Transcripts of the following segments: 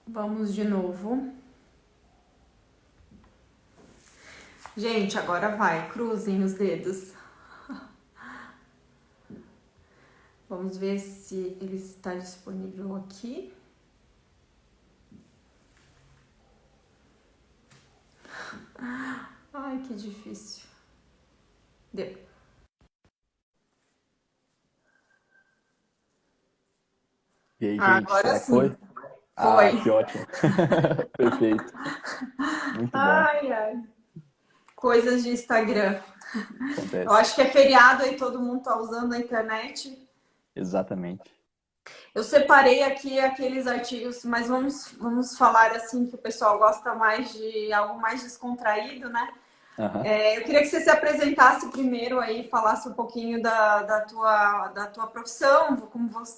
Vamos de novo. Gente, agora vai, cruzem os dedos. Vamos ver se ele está disponível aqui. Ai, que difícil. Deu. E aí, gente, Agora será que sim. foi? Ah, Foi. que ótimo. Perfeito. Muito bom. Ai, ai. Coisas de Instagram. Eu Acontece. acho que é feriado e todo mundo tá usando a internet. Exatamente. Eu separei aqui aqueles artigos, mas vamos falar assim que o pessoal gosta mais de algo mais descontraído, né? Aham. Eu queria que você se apresentasse primeiro aí, falasse um pouquinho da tua profissão,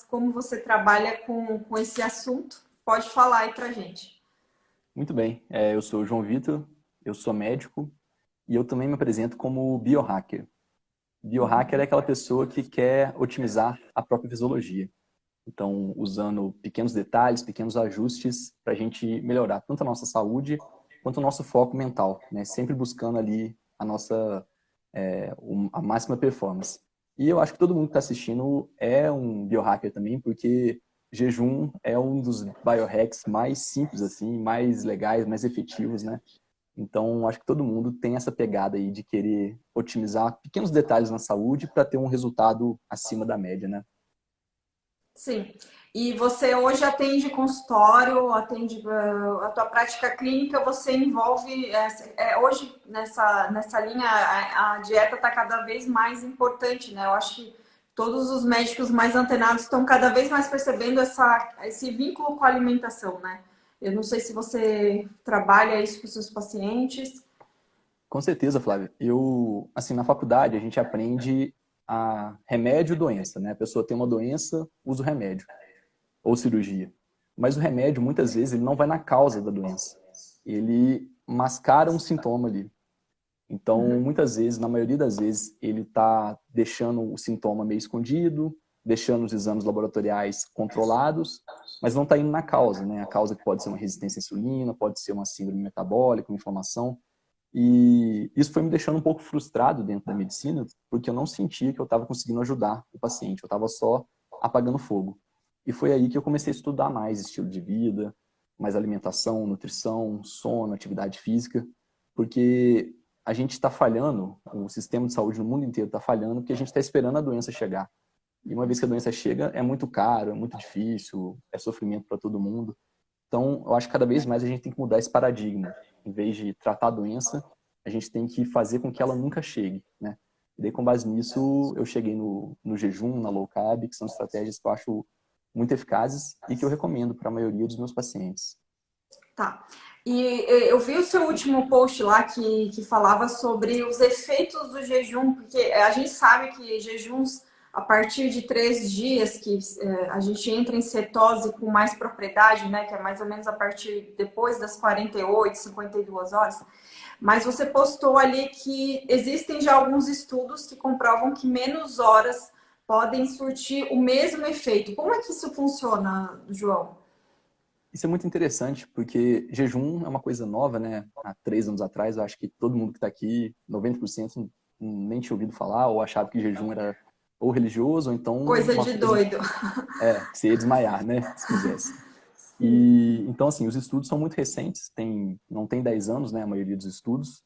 como você trabalha com esse assunto. Pode falar aí pra gente. Muito bem. Eu sou o João Vitor, eu sou médico e eu também me apresento como biohacker. Biohacker é aquela pessoa que quer otimizar a própria fisiologia. Então, usando pequenos detalhes, pequenos ajustes para a gente melhorar tanto a nossa saúde quanto o nosso foco mental, né? Sempre buscando ali a nossa a máxima performance. E eu acho que todo mundo que está assistindo é um biohacker também, porque jejum é um dos biohacks mais simples, assim, mais legais, mais efetivos, né? Então, acho que todo mundo tem essa pegada aí de querer otimizar pequenos detalhes na saúde para ter um resultado acima da média, né? Sim. E você hoje atende consultório, atende a tua prática clínica, você envolve hoje nessa linha a dieta está cada vez mais importante, né? Eu acho que todos os médicos mais antenados estão cada vez mais percebendo esse vínculo com a alimentação, né? Eu não sei se você trabalha isso com os seus pacientes. Com certeza, Flávio. Eu, assim, na faculdade a gente aprende a remédio e doença, né? A pessoa tem uma doença, usa o remédio, ou cirurgia. Mas o remédio, muitas vezes, ele não vai na causa da doença. Ele mascara um sintoma ali. Então, muitas vezes, na maioria das vezes, ele está deixando o sintoma meio escondido, deixando os exames laboratoriais controlados, mas não está indo na causa, né? A causa que pode ser uma resistência à insulina, pode ser uma síndrome metabólica, uma inflamação. E isso foi me deixando um pouco frustrado dentro da medicina, porque eu não sentia que eu estava conseguindo ajudar o paciente, eu estava só apagando fogo. E foi aí que eu comecei a estudar mais estilo de vida, mais alimentação, nutrição, sono, atividade física, porque a gente está falhando, o sistema de saúde no mundo inteiro está falhando, porque a gente está esperando a doença chegar. E uma vez que a doença chega, é muito caro, é muito difícil, é sofrimento para todo mundo. Então, eu acho que cada vez mais a gente tem que mudar esse paradigma. Em vez de tratar a doença, a gente tem que fazer com que ela nunca chegue, né? E daí, com base nisso, eu cheguei no jejum, na low carb, que são estratégias que eu acho muito eficazes e que eu recomendo para a maioria dos meus pacientes. Tá. Eu vi o seu último post lá que falava sobre os efeitos do jejum, porque a gente sabe que jejuns a partir de 3 dias que a gente entra em cetose com mais propriedade, né? Que é mais ou menos a partir depois das 48, 52 horas. Mas você postou ali que existem já alguns estudos que comprovam que menos horas podem surtir o mesmo efeito. Como é que isso funciona, João? Isso é muito interessante, porque jejum é uma coisa nova, né? Há 3 anos atrás, eu acho que todo mundo que está aqui, 90%, nem tinha ouvido falar, ou achava que jejum era ou religioso, ou então Coisa uma de coisa doido. que você ia desmaiar, né? Se fizesse. Sim. E então, assim, os estudos são muito recentes, não tem 10 anos, né? A maioria dos estudos,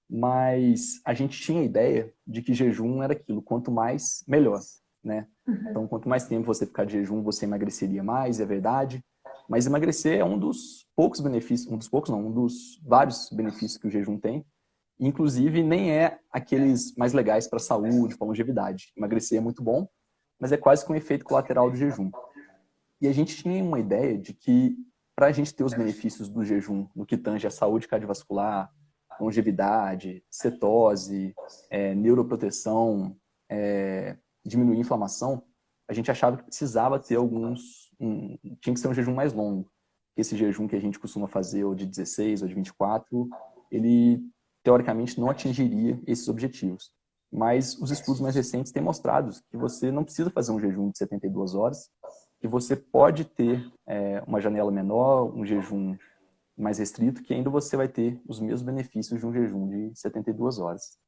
mas a gente tinha a ideia de que jejum era aquilo, quanto mais, melhor, né? Então, quanto mais tempo você ficar de jejum, você emagreceria mais, é verdade. Mas emagrecer é um dos poucos benefícios, um dos poucos não, um dos vários benefícios que o jejum tem. Inclusive, nem é aqueles mais legais para a saúde, para a longevidade. Emagrecer é muito bom, mas é quase que um efeito colateral do jejum. E a gente tinha uma ideia de que, para a gente ter os benefícios do jejum no que tange a saúde cardiovascular, longevidade, cetose, neuroproteção, diminuir a inflamação, a gente achava que precisava ter tinha que ser um jejum mais longo. Esse jejum que a gente costuma fazer, ou de 16 ou de 24, ele teoricamente não atingiria esses objetivos. Mas os estudos mais recentes têm mostrado que você não precisa fazer um jejum de 72 horas, que você pode ter uma janela menor, um jejum mais restrito, que ainda você vai ter os mesmos benefícios de um jejum de 72 horas.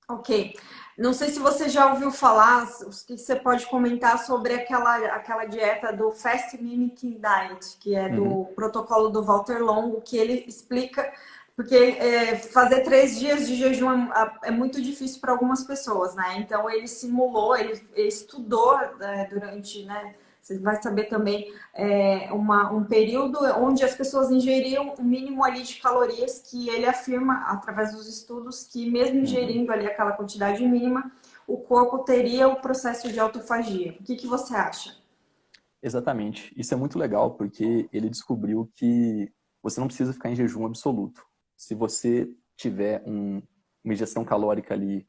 Ok. Não sei se você já ouviu falar, o que você pode comentar sobre aquela dieta do Fast Mimicking Diet, que é do protocolo do Walter Longo, que ele explica, porque fazer 3 dias de jejum é muito difícil para algumas pessoas, né? Então ele simulou, ele estudou durante, né? Você vai saber também um período onde as pessoas ingeriam o mínimo ali de calorias que ele afirma, através dos estudos, que mesmo ingerindo ali aquela quantidade mínima, o corpo teria o processo de autofagia. O que você acha? Exatamente. Isso é muito legal, porque ele descobriu que você não precisa ficar em jejum absoluto. Se você tiver uma ingestão calórica ali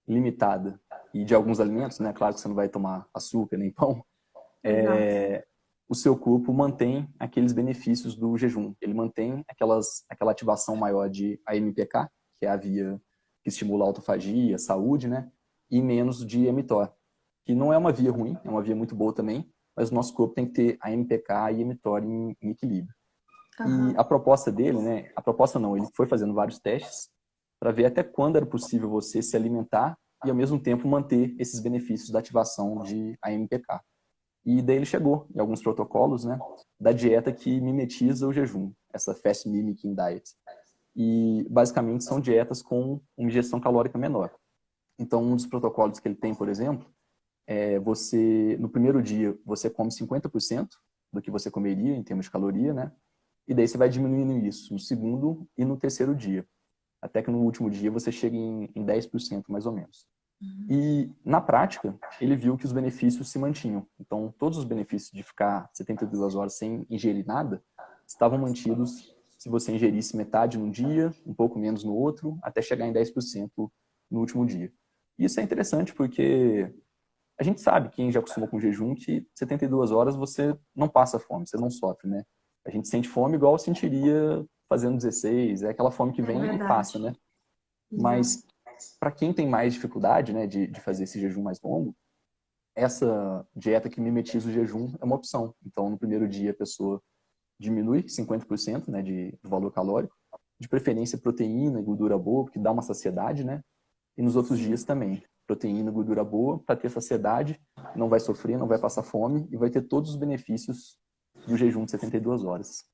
limitada e de alguns alimentos, né? Claro que você não vai tomar açúcar nem pão, Exato. o seu corpo mantém aqueles benefícios do jejum. Ele mantém aquela ativação maior de AMPK, que é a via que estimula a autofagia, a saúde, né? E menos de mTOR, que não é uma via ruim, é uma via muito boa também, mas o nosso corpo tem que ter AMPK e mTOR em equilíbrio. E a proposta dele, né? A proposta não, ele foi fazendo vários testes para ver até quando era possível você se alimentar e ao mesmo tempo manter esses benefícios da ativação de AMPK. E daí ele chegou em alguns protocolos, né, da dieta que mimetiza o jejum, essa Fast Mimicking Diet. E basicamente são dietas com uma ingestão calórica menor. Então, um dos protocolos que ele tem, por exemplo, no primeiro dia, você come 50% do que você comeria em termos de caloria, né? E daí você vai diminuindo isso no segundo e no terceiro dia. Até que no último dia você chega em 10% mais ou menos. E, na prática, ele viu que os benefícios se mantinham. Então, todos os benefícios de ficar 72 horas sem ingerir nada estavam mantidos se você ingerisse metade num dia, um pouco menos no outro, até chegar em 10% no último dia. Isso é interessante porque a gente sabe, quem já acostumou com jejum, que 72 horas você não passa fome, você não sofre, né? A gente sente fome igual sentiria fazendo 16, é aquela fome que É vem e passa, verdade. né? Exato. Mas para quem tem mais dificuldade, né, de fazer esse jejum mais longo, essa dieta que mimetiza o jejum é uma opção. Então, no primeiro dia, a pessoa diminui 50%, né, do valor calórico, de preferência proteína e gordura boa, porque dá uma saciedade, né? E nos outros Sim. dias também, proteína e gordura boa, para ter saciedade, não vai sofrer, não vai passar fome e vai ter todos os benefícios do jejum de 72 horas.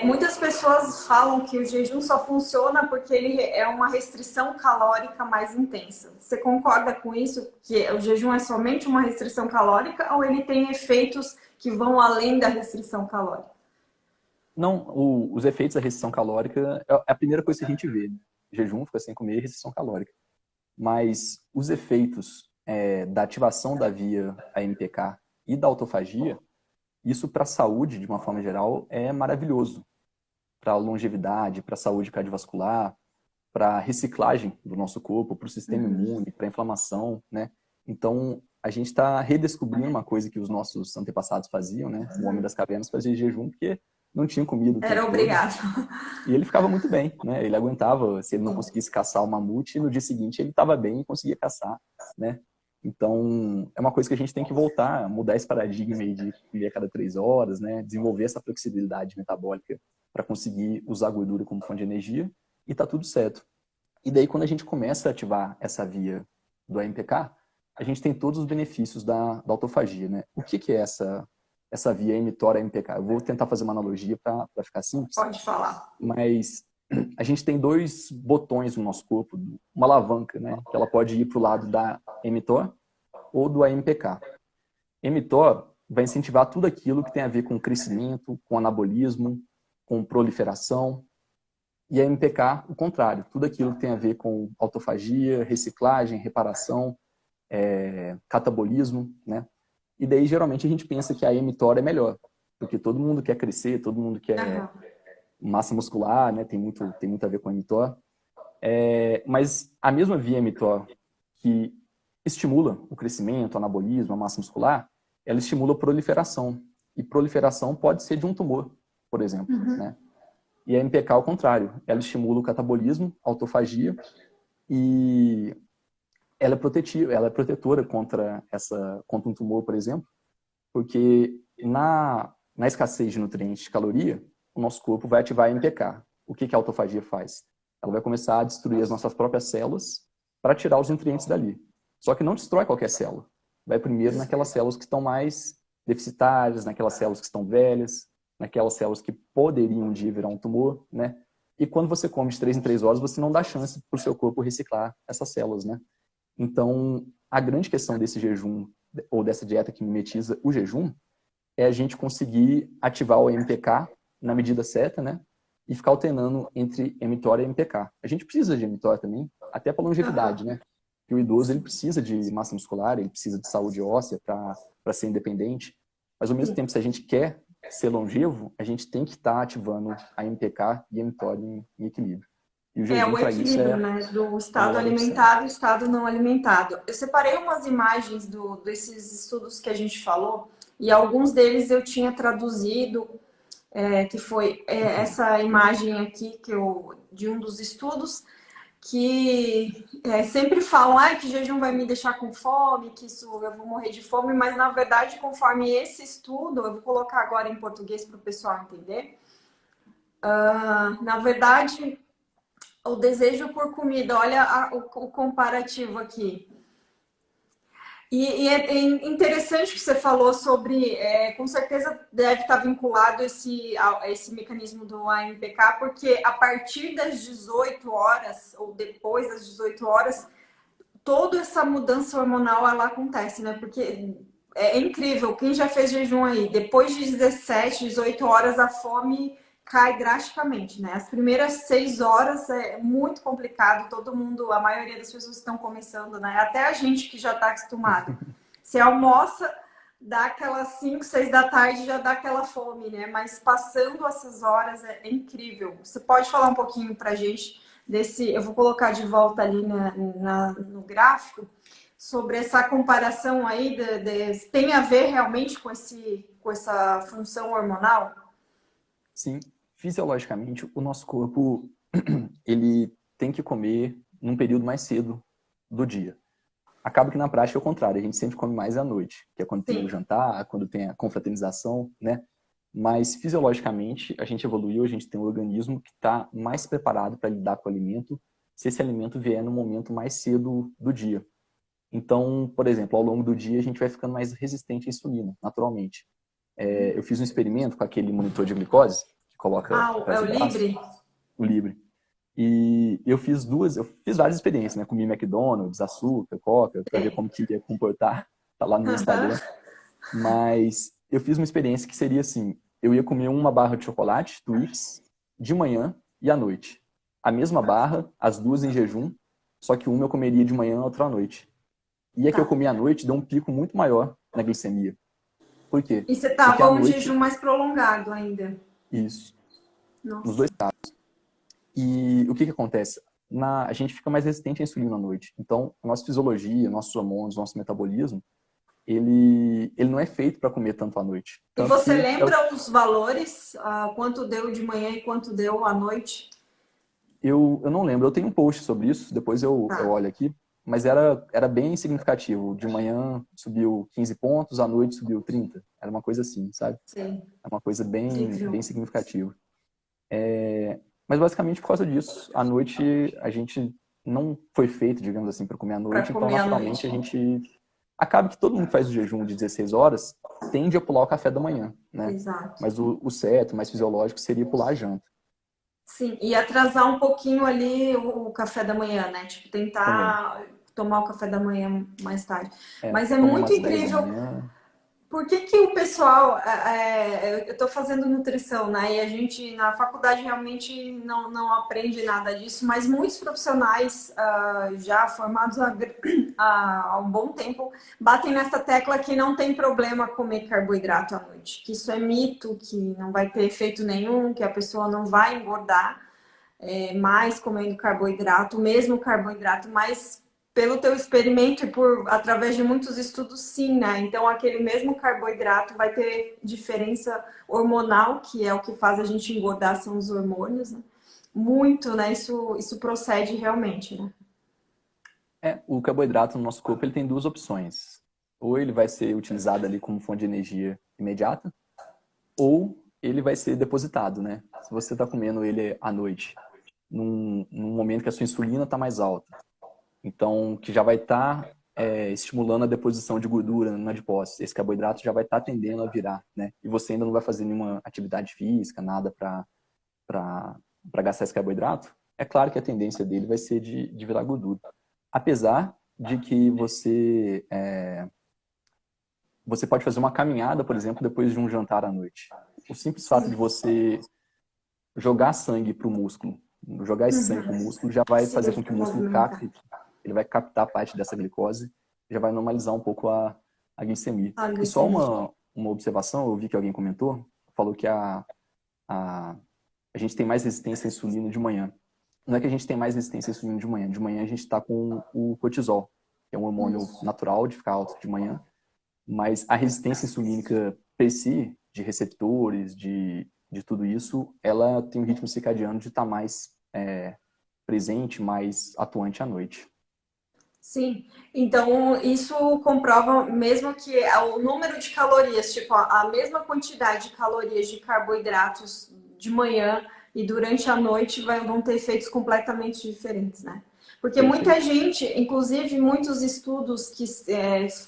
Muitas pessoas falam que o jejum só funciona porque ele é uma restrição calórica mais intensa. Você concorda com isso? Que o jejum é somente uma restrição calórica ou ele tem efeitos que vão além da restrição calórica? Não, os efeitos da restrição calórica é a primeira coisa que a gente vê, né? Jejum, fica sem comer, restrição calórica. Mas os efeitos da ativação da via AMPK e da autofagia, isso para a saúde, de uma forma geral, é maravilhoso. Para a longevidade, para a saúde cardiovascular, para a reciclagem do nosso corpo, para o sistema imune, para a inflamação, né? Então, a gente está redescobrindo uma coisa que os nossos antepassados faziam, né? O homem das cavernas fazia jejum porque não tinha comida o Era tempo todo. obrigado. E ele ficava muito bem, né? Ele aguentava, se ele não conseguisse caçar o mamute, no dia seguinte ele estava bem e conseguia caçar, né? Então, é uma coisa que a gente tem que voltar, mudar esse paradigma aí de comer a cada 3 horas, né? Desenvolver essa flexibilidade metabólica para conseguir usar a gordura como fonte de energia e tá tudo certo. E daí, quando a gente começa a ativar essa via do AMPK, a gente tem todos os benefícios da autofagia, né? O que é essa via mTOR-AMPK? Eu vou tentar fazer uma analogia para ficar simples, Pode falar. mas a gente tem dois botões no nosso corpo, uma alavanca, né? Que ela pode ir para o lado da mTOR ou do AMPK. mTOR vai incentivar tudo aquilo que tem a ver com crescimento, com anabolismo, com proliferação. E a MPK, o contrário, tudo aquilo que tem a ver com autofagia, reciclagem, reparação, catabolismo, né? E daí, geralmente, a gente pensa que a mTOR é melhor, porque todo mundo quer crescer, todo mundo quer Aham. massa muscular, né? Tem muito a ver com a mTOR. Mas a mesma via mTOR que estimula o crescimento, o anabolismo, a massa muscular, ela estimula a proliferação. E proliferação pode ser de um tumor, por exemplo, né? E a MPK, ao contrário, ela estimula o catabolismo, a autofagia, e ela é protetiva, ela é protetora contra um tumor, por exemplo, Porque na escassez de nutrientes de caloria, o nosso corpo vai ativar a MPK. O que a autofagia faz? Ela vai começar a destruir as nossas próprias células para tirar os nutrientes dali. Só que não destrói qualquer célula. Vai primeiro naquelas células que estão mais deficitárias, naquelas células que estão velhas, naquelas células que poderiam um dia virar um tumor, né? E quando você come de 3 em 3 horas, você não dá chance para o seu corpo reciclar essas células, né? Então, a grande questão desse jejum, ou dessa dieta que mimetiza o jejum, é a gente conseguir ativar o MPK na medida certa, né? E ficar alternando entre mTOR e MPK. A gente precisa de mTOR também, até para longevidade, né? Porque o idoso ele precisa de massa muscular, ele precisa de saúde óssea para ser independente. Mas, ao mesmo tempo, se a gente quer ser longevo, a gente tem que estar ativando a MPK e a mTOR em equilíbrio. E o jejum, O para isso, equilíbrio, né, do a estado melhor opção. alimentado e estado não alimentado. Eu separei umas imagens desses estudos que a gente falou, e alguns deles eu tinha traduzido, que foi essa imagem aqui de um dos estudos, que sempre falam que jejum vai me deixar com fome, que isso eu vou morrer de fome, mas na verdade, conforme esse estudo, eu vou colocar agora em português para o pessoal entender, na verdade, o desejo por comida, olha o comparativo aqui. E é interessante que você falou sobre, com certeza deve estar vinculado esse mecanismo do AMPK, porque a partir das 18 horas, ou depois das 18 horas, toda essa mudança hormonal ela acontece, né? Porque é incrível, quem já fez jejum aí, depois de 17, 18 horas, a fome cai drasticamente, né? As primeiras 6 horas é muito complicado, todo mundo, a maioria das pessoas estão começando, né? Até a gente que já está acostumado. Você almoça, dá aquelas 5, 6 da tarde, já dá aquela fome, né? Mas passando essas horas é incrível. Você pode falar um pouquinho pra gente desse, eu vou colocar de volta ali no gráfico, sobre essa comparação aí, tem a ver realmente com essa função hormonal? Sim, fisiologicamente, o nosso corpo ele tem que comer num período mais cedo do dia. Acaba que na prática é o contrário, a gente sempre come mais à noite, que é quando tem o jantar, quando tem a confraternização, né? Mas fisiologicamente a gente evoluiu, a gente tem um organismo que está mais preparado para lidar com o alimento, se esse alimento vier no momento mais cedo do dia. Então, por exemplo, ao longo do dia a gente vai ficando mais resistente à insulina, naturalmente. Eu fiz um experimento com aquele monitor de glicose, que coloca atrás É o do braço, Libre? o Libre. E eu fiz várias experiências, né? Comi McDonald's, açúcar, Coca, para ver como que ia comportar, tá lá no meu Instagram. Mas eu fiz uma experiência que seria assim, eu ia comer uma barra de chocolate, Twix, de manhã e à noite. A mesma barra, as duas em jejum, só que uma eu comeria de manhã e outra à noite. E a que eu comi à noite deu um pico muito maior na glicemia. Por quê? E você Porque à tava um noite, jejum mais prolongado ainda. isso, nos Nossa. dois casos. E o que acontece? A gente fica mais resistente à insulina à noite. Então, a nossa fisiologia, nossos hormônios, nosso metabolismo, ele não é feito para comer tanto à noite. E Tanto você que lembra os valores? Quanto deu de manhã e quanto deu à noite? eu não lembro. Eu tenho um post sobre isso, depois eu olho aqui. Mas era bem significativo. De manhã subiu 15 pontos, à noite subiu 30. Era uma coisa assim, sabe? Sim. É uma coisa Incrível. bem significativa. Mas basicamente por causa disso, à noite a gente não foi feito, digamos assim, para comer à noite, então Comer à naturalmente noite. a gente acaba que todo mundo que faz o jejum de 16 horas tende a pular o café da manhã, né? Exato. Mas o certo, mais fisiológico, seria pular a janta. Sim, e atrasar um pouquinho ali o café da manhã, né? Tipo, Também. tentar tomar o café da manhã mais tarde. Mas é Toma muito umas 10 da incrível. manhã. Por que o pessoal, eu estou fazendo nutrição, né? E a gente na faculdade realmente não aprende nada disso, mas muitos profissionais já formados há um bom tempo batem nessa tecla que não tem problema comer carboidrato à noite, que isso é mito, que não vai ter efeito nenhum, que a pessoa não vai engordar mais comendo carboidrato, mesmo carboidrato, mas pelo teu experimento e através de muitos estudos, sim, né? Então, aquele mesmo carboidrato vai ter diferença hormonal, que é o que faz a gente engordar, são os hormônios, né? Muito, né? Isso procede realmente, né? O carboidrato no nosso corpo ele tem duas opções. Ou ele vai ser utilizado ali como fonte de energia imediata, ou ele vai ser depositado, né? Se você está comendo ele à noite, num momento que a sua insulina está mais alta, então que já vai estar estimulando a deposição de gordura na adipose. Esse carboidrato já vai estar tendendo a virar, né? E você ainda não vai fazer nenhuma atividade física, nada para gastar esse carboidrato. É claro que a tendência dele vai ser de virar gordura. Apesar de que você pode fazer uma caminhada, por exemplo, depois de um jantar à noite. O simples fato de você jogar sangue para o músculo, jogar esse sangue para o músculo, já vai Sim, fazer com que o músculo capte, ele vai captar parte dessa glicose, já vai normalizar um pouco a glicemia. E só uma observação, eu vi que alguém comentou, falou que a gente tem mais resistência à insulina de manhã. Não é que a gente tem mais resistência à insulina de manhã. De manhã a gente está com o cortisol, que é um hormônio natural de ficar alto de manhã. Mas a resistência insulínica per si, de receptores, de tudo isso, ela tem um ritmo circadiano de estar mais presente, mais atuante à noite. Sim, então isso comprova mesmo que o número de calorias, tipo a mesma quantidade de calorias de carboidratos de manhã e durante a noite vão ter efeitos completamente diferentes, né? Porque Perfeito. muita gente, inclusive muitos estudos que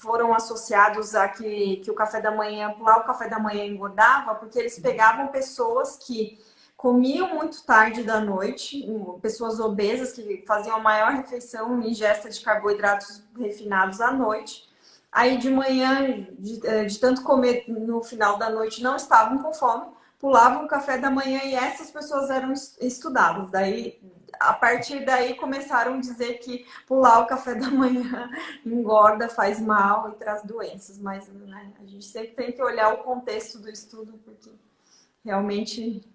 foram associados a que o café da manhã, pular o café da manhã engordava, porque eles pegavam pessoas que comiam muito tarde da noite, pessoas obesas que faziam a maior refeição, ingesta de carboidratos refinados à noite. Aí de manhã, de tanto comer no final da noite, não estavam com fome, pulavam o café da manhã e essas pessoas eram estudadas. Daí, a partir daí, começaram a dizer que pular o café da manhã engorda, faz mal e traz doenças. Mas né, a gente sempre tem que olhar o contexto do estudo, porque realmente...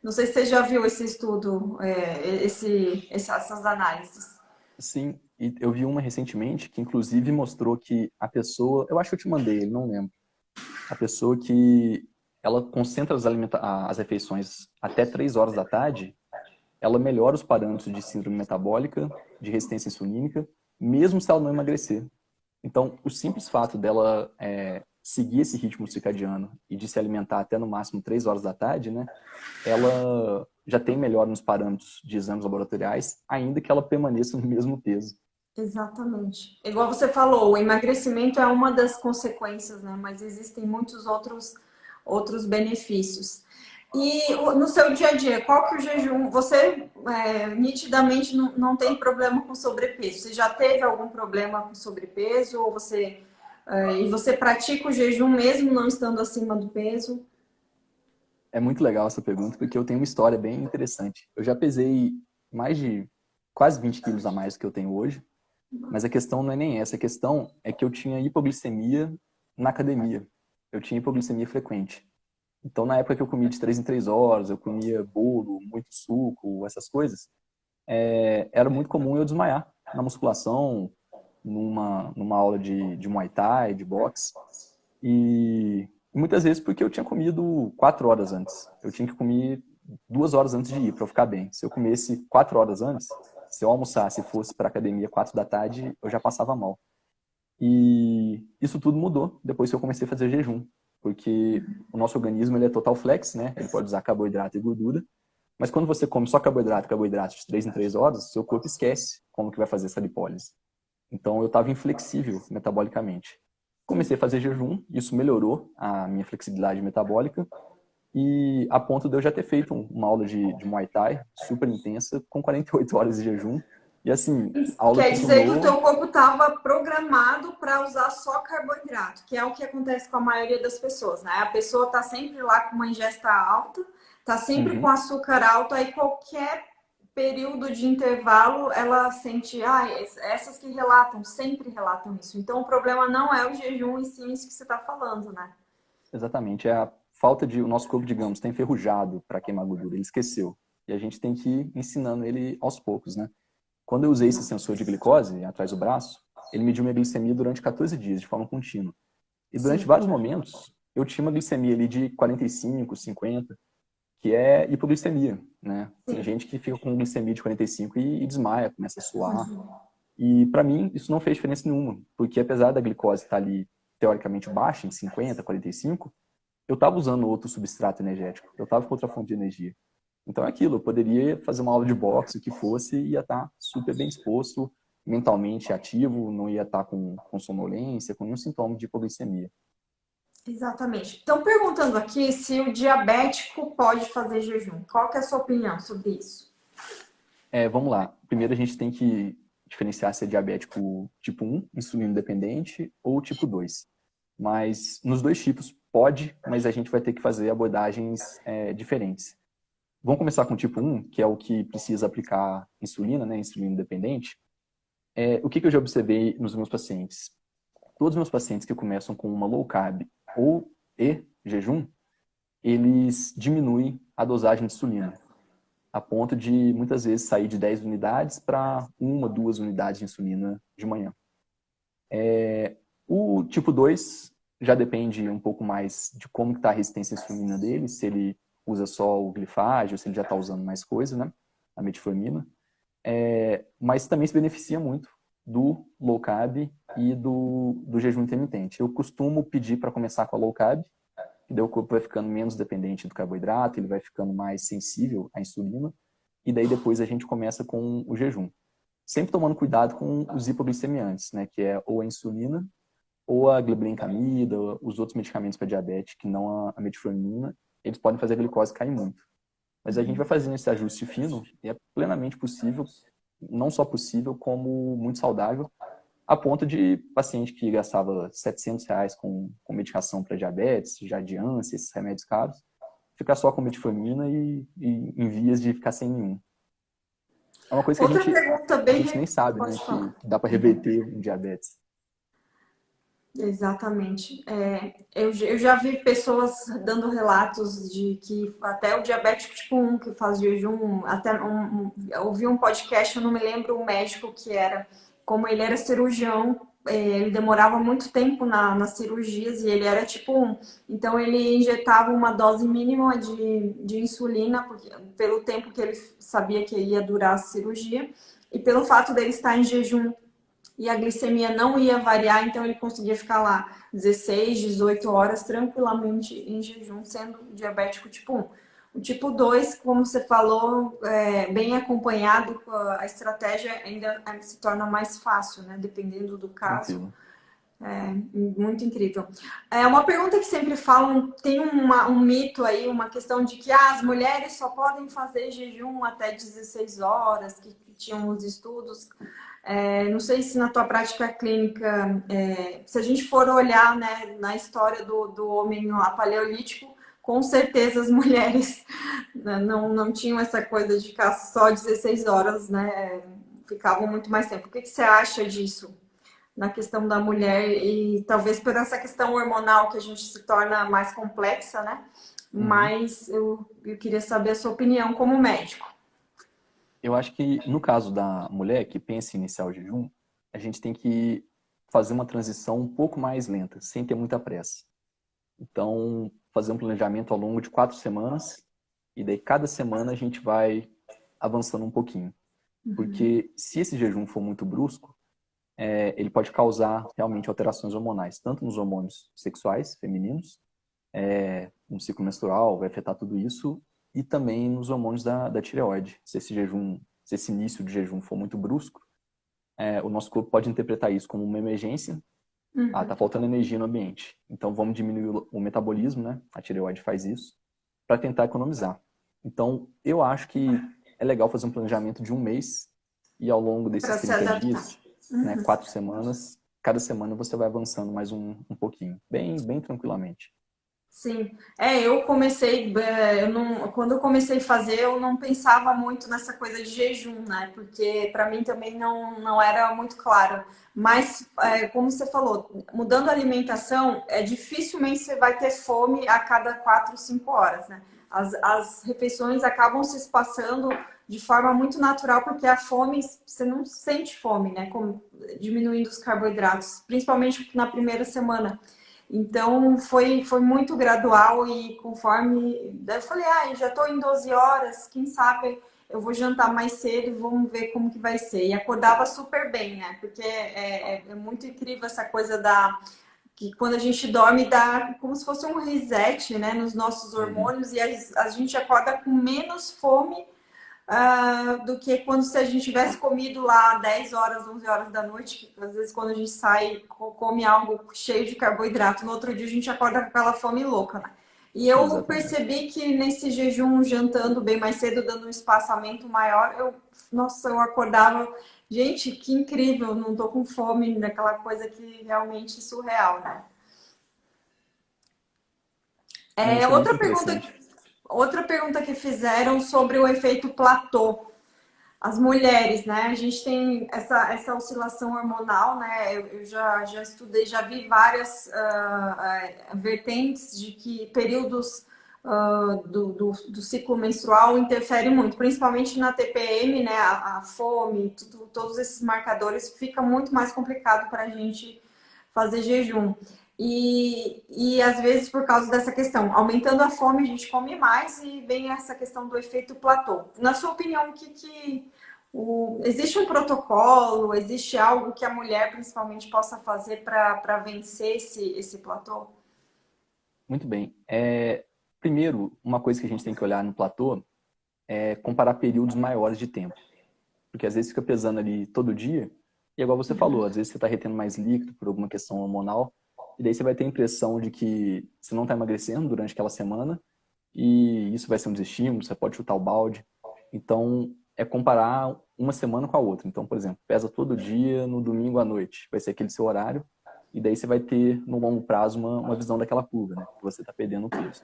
Não sei se você já viu esse estudo, essas análises. Sim, e eu vi uma recentemente que inclusive mostrou que a pessoa, eu acho que eu te mandei, ele não lembro, a pessoa que ela concentra as refeições até 3 horas da tarde, ela melhora os parâmetros de síndrome metabólica, de resistência insulínica, mesmo se ela não emagrecer. Então, o simples fato dela seguir esse ritmo circadiano e de se alimentar até no máximo 3 horas da tarde, né, ela já tem melhora nos parâmetros de exames laboratoriais, ainda que ela permaneça no mesmo peso. Exatamente. Igual você falou, o emagrecimento é uma das consequências, né? Mas existem muitos outros benefícios. E no seu dia a dia, qual que é o jejum? Você nitidamente não tem problema com sobrepeso. Você já teve algum problema com sobrepeso? Ou e você pratica o jejum mesmo não estando acima do peso? É muito legal essa pergunta, porque eu tenho uma história bem interessante. Eu já pesei mais de quase 20 quilos a mais do que eu tenho hoje, mas a questão não é nem essa. A questão é que eu tinha hipoglicemia na academia. Eu tinha hipoglicemia frequente. Então, na época que eu comia de 3 em 3 horas, eu comia bolo, muito suco, essas coisas, era muito comum eu desmaiar na musculação, numa aula de Muay Thai, de boxe. E muitas vezes porque eu tinha comido 4 horas antes. Eu tinha que comer 2 horas antes de ir para eu ficar bem. Se eu comesse 4 horas antes, se eu almoçasse e fosse para academia 4 da tarde, eu já passava mal. E isso tudo mudou depois que eu comecei a fazer jejum, porque o nosso organismo ele é total flex, né? Ele pode usar carboidrato e gordura, mas quando você come só carboidrato de 3 em 3 horas, seu corpo esquece como que vai fazer essa lipólise. Então eu estava inflexível metabolicamente. Comecei a fazer jejum, isso melhorou a minha flexibilidade metabólica e a ponto de eu já ter feito uma aula de Muay Thai super intensa com 48 horas de jejum. E assim, a aula Quer dizer que o funcionou. teu corpo estava programado para usar só carboidrato, que é o que acontece com a maioria das pessoas, né? A pessoa está sempre lá com uma ingesta alta, está sempre com Uhum, açúcar alto, aí qualquer período de intervalo ela sente, essas que relatam, sempre relatam isso. Então o problema não é o jejum e sim isso que você está falando, né? exatamente. É a falta de. O nosso corpo, digamos, está enferrujado para queimar gordura. Ele esqueceu. E a gente tem que ir ensinando ele aos poucos, né? Quando eu usei esse sensor de glicose atrás do braço, ele mediu minha glicemia durante 14 dias, de forma contínua. E durante Sim. vários momentos, eu tinha uma glicemia ali de 45, 50, que é hipoglicemia, né? Tem Sim. gente que fica com glicemia de 45 e desmaia, começa a suar. E para mim, isso não fez diferença nenhuma, porque apesar da glicose estar ali teoricamente baixa, em 50, 45, eu estava usando outro substrato energético, eu estava com outra fonte de energia. Então é aquilo, eu poderia fazer uma aula de boxe, o que fosse, e ia estar super bem disposto, mentalmente ativo, não ia estar com sonolência, com nenhum sintoma de hipoglicemia. Exatamente. Estão perguntando aqui se o diabético pode fazer jejum. Qual que é a sua opinião sobre isso? Vamos lá. Primeiro a gente tem que diferenciar se é diabético tipo 1, insulino dependente, ou tipo 2. Mas nos dois tipos pode, mas a gente vai ter que fazer abordagens diferentes. Vamos começar com o tipo 1, que é o que precisa aplicar insulina, né, insulino dependente. O que eu já observei nos meus pacientes? Todos os meus pacientes que começam com uma low carb e jejum, eles diminuem a dosagem de insulina, a ponto de muitas vezes sair de 10 unidades para 1, 2 unidades de insulina de manhã. O tipo 2 já depende um pouco mais de como está a resistência à insulina dele, se ele usa só o glifage ou se ele já está usando mais coisa, né? A metformina. Mas também se beneficia muito do low carb e do jejum intermitente. Eu costumo pedir para começar com a low carb, que daí o corpo vai ficando menos dependente do carboidrato, ele vai ficando mais sensível à insulina, e daí depois a gente começa com o jejum. Sempre tomando cuidado com os hipoglicemiantes, né, que é ou a insulina, ou a glibenclamida, os outros medicamentos para diabetes, que não a metformina, eles podem fazer a glicose cair muito. Mas a gente vai fazendo esse ajuste fino e é plenamente possível, não só possível, como muito saudável, a ponto de paciente que gastava R$ 700 com medicação para diabetes, Jardiance, esses remédios caros, ficar só com metformina e em vias de ficar sem nenhum. É uma coisa que Outra pergunta a gente nem sabe, né, que dá para reverter o diabetes. Exatamente. Eu já vi pessoas dando relatos de que até o diabético tipo 1 que faz jejum, até eu ouvi um podcast, eu não me lembro o médico que era, como ele era cirurgião, ele demorava muito tempo nas cirurgias e ele era tipo 1. Então ele injetava uma dose mínima de insulina pelo tempo que ele sabia que ia durar a cirurgia e pelo fato dele estar em jejum e a glicemia não ia variar, então ele conseguia ficar lá 16, 18 horas tranquilamente em jejum, sendo diabético tipo 1. O tipo 2, como você falou, bem acompanhado, a estratégia ainda se torna mais fácil, né? Dependendo do caso. Tranquilo. Muito incrível. Uma pergunta que sempre falam, tem um mito aí, uma questão de que as mulheres só podem fazer jejum até 16 horas, que tinham os estudos. Não sei se na tua prática clínica, se a gente for olhar, né, na história do homem lá paleolítico, com certeza as mulheres não tinham essa coisa de ficar só 16 horas, né? Ficavam muito mais tempo. O que você acha disso? Na questão da mulher e talvez por essa questão hormonal que a gente se torna mais complexa, né? Mas eu queria saber a sua opinião como médico. Eu acho que no caso da mulher que pensa em iniciar o jejum, a gente tem que fazer uma transição um pouco mais lenta, sem ter muita pressa. Então, fazer um planejamento ao longo de 4 semanas e daí cada semana a gente vai avançando um pouquinho. Porque se esse jejum for muito brusco, ele pode causar realmente alterações hormonais, tanto nos hormônios sexuais femininos, no ciclo menstrual, vai afetar tudo isso, e também nos hormônios da tireoide. Se esse início de jejum for muito brusco, o nosso corpo pode interpretar isso como uma emergência. Tá faltando energia no ambiente. Então vamos diminuir o metabolismo, né? A tireoide faz isso, para tentar economizar. Então eu acho que é legal fazer um planejamento de 1 mês e ao longo desses 30 dias, né, 4 semanas, cada semana você vai avançando mais um pouquinho, bem tranquilamente. Sim, eu comecei, quando eu comecei a fazer, eu não pensava muito nessa coisa de jejum, né? Porque para mim também não era muito claro. Mas, como você falou, mudando a alimentação, dificilmente você vai ter fome a cada 4, 5 horas, né? As refeições acabam se espaçando de forma muito natural, porque a fome, você não sente fome, né? Diminuindo os carboidratos, principalmente na primeira semana. Então, foi muito gradual e conforme... Daí eu falei, já estou em 12 horas, quem sabe eu vou jantar mais cedo e vamos ver como que vai ser. E acordava super bem, né? Porque é muito incrível essa coisa que quando a gente dorme dá como se fosse um reset, né, nos nossos hormônios e a gente acorda com menos fome do que quando se a gente tivesse comido lá 10 horas, 11 horas da noite, que às vezes quando a gente sai, come algo cheio de carboidrato, no outro dia a gente acorda com aquela fome louca, né? E eu Exatamente. percebi que nesse jejum, jantando bem mais cedo, dando um espaçamento maior, nossa, eu acordava, gente, que incrível, não tô com fome, daquela coisa que realmente é surreal, né? Não, É, isso é muito interessante. outra pergunta que fizeram sobre o efeito platô. As mulheres, né? A gente tem essa oscilação hormonal, né? Eu já estudei, já vi várias vertentes de que períodos do ciclo menstrual interferem muito, principalmente na TPM, né? A fome, todos esses marcadores, fica muito mais complicado para a gente fazer jejum. E às vezes, por causa dessa questão, aumentando a fome, a gente come mais e vem essa questão do efeito platô. Na sua opinião, existe um protocolo, existe algo que a mulher principalmente possa fazer para vencer esse platô? Muito bem. Primeiro, uma coisa que a gente tem que olhar no platô é comparar períodos maiores de tempo. Porque às vezes fica pesando ali todo dia, e igual você falou, às vezes você está retendo mais líquido por alguma questão hormonal, e daí você vai ter a impressão de que você não está emagrecendo durante aquela semana, e isso vai ser um desestímulo, você pode chutar o balde. Então, é comparar uma semana com a outra. Então, por exemplo, pesa todo dia no domingo à noite, vai ser aquele seu horário, e daí você vai ter, no longo prazo, uma visão daquela curva, né? Que você está perdendo peso.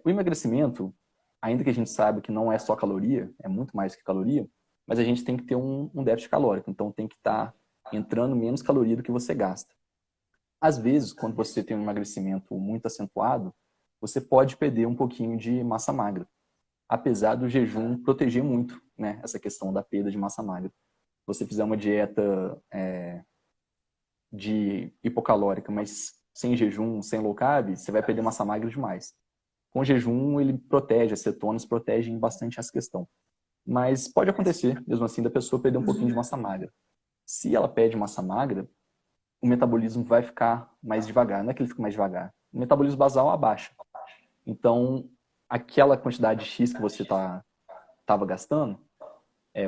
O emagrecimento, ainda que a gente saiba que não é só caloria, é muito mais que caloria, mas a gente tem que ter um déficit calórico. Então, tem que estar entrando menos caloria do que você gasta. Às vezes, quando você tem um emagrecimento muito acentuado, você pode perder um pouquinho de massa magra, apesar do jejum proteger muito, né, essa questão da perda de massa magra. Se você fizer uma dieta de hipocalórica, mas sem jejum, sem low carb, você vai perder massa magra demais. Com jejum, ele protege, as cetonas protegem bastante essa questão. Mas pode acontecer, mesmo assim, da pessoa perder um pouquinho de massa magra. Se ela perde massa magra, o metabolismo vai ficar mais devagar. Não é que ele fica mais devagar. O metabolismo basal abaixa. Então, aquela quantidade de X que você estava gastando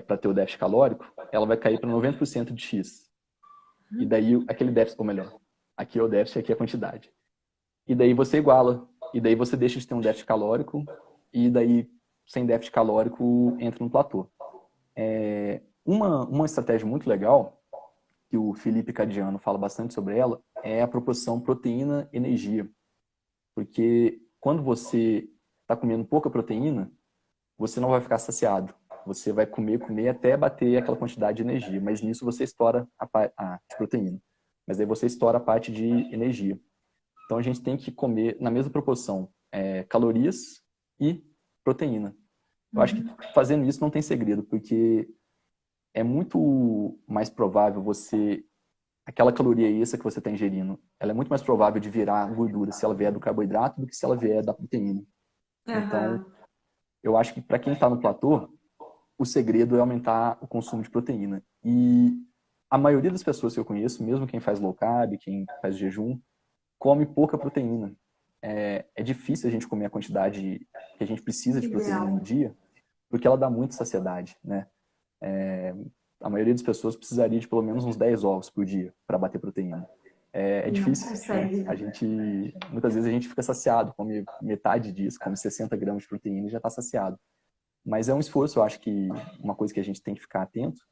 para ter o déficit calórico, ela vai cair para 90% de X. E daí, aquele déficit, ou melhor, aqui é o déficit, aqui é a quantidade. E daí você iguala. E daí você deixa de ter um déficit calórico. E daí, sem déficit calórico, entra no platô. Uma estratégia muito legal, que o Felipe Cadiano fala bastante sobre ela, é a proporção proteína-energia. Porque quando você está comendo pouca proteína, você não vai ficar saciado. Você vai comer, comer até bater aquela quantidade de energia. Mas nisso você estoura a de proteína. Mas aí você estoura a parte de energia. Então a gente tem que comer na mesma proporção calorias e proteína. Eu acho que fazendo isso não tem segredo, porque é muito mais provável aquela caloria extra que você está ingerindo, ela é muito mais provável de virar gordura se ela vier do carboidrato do que se ela vier da proteína. Então, Uhum. eu acho que para quem está no platô, o segredo é aumentar o consumo de proteína. E a maioria das pessoas que eu conheço, mesmo quem faz low carb, quem faz jejum, come pouca proteína. É difícil a gente comer a quantidade que a gente precisa de proteína no Ideal. dia, porque ela dá muita saciedade, né? A maioria das pessoas precisaria de pelo menos uns 10 ovos por dia para bater proteína. É E não difícil, né? consegue. Muitas vezes a gente fica saciado, come metade disso, come 60 gramas de proteína e já está saciado. Mas é um esforço, eu acho que uma coisa que a gente tem que ficar atento,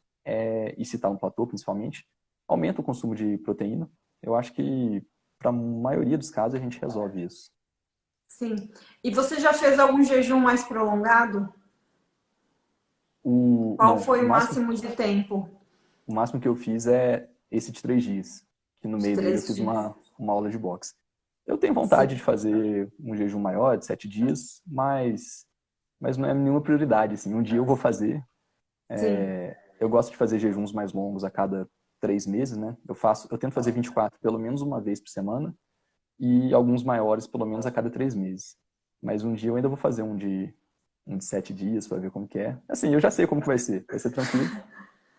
e se está no platô principalmente, aumenta o consumo de proteína. Eu acho que para a maioria dos casos a gente resolve isso. Sim. E você já fez algum jejum mais prolongado? Qual Não, foi o máximo de tempo? o máximo que eu fiz é esse de 3 dias, que no De meio dele eu três fiz dias. uma aula de boxe. Eu tenho vontade de Sim. fazer um jejum maior, de 7 dias, mas não é nenhuma prioridade. Assim. Um dia eu vou fazer. Sim. Eu gosto de fazer jejuns mais longos a cada 3 meses, né? Eu tento fazer 24 pelo menos uma vez por semana e alguns maiores pelo menos a cada 3 meses. Mas um dia eu ainda vou fazer um de 7 dias para ver como que é. Assim, eu já sei como que vai ser tranquilo.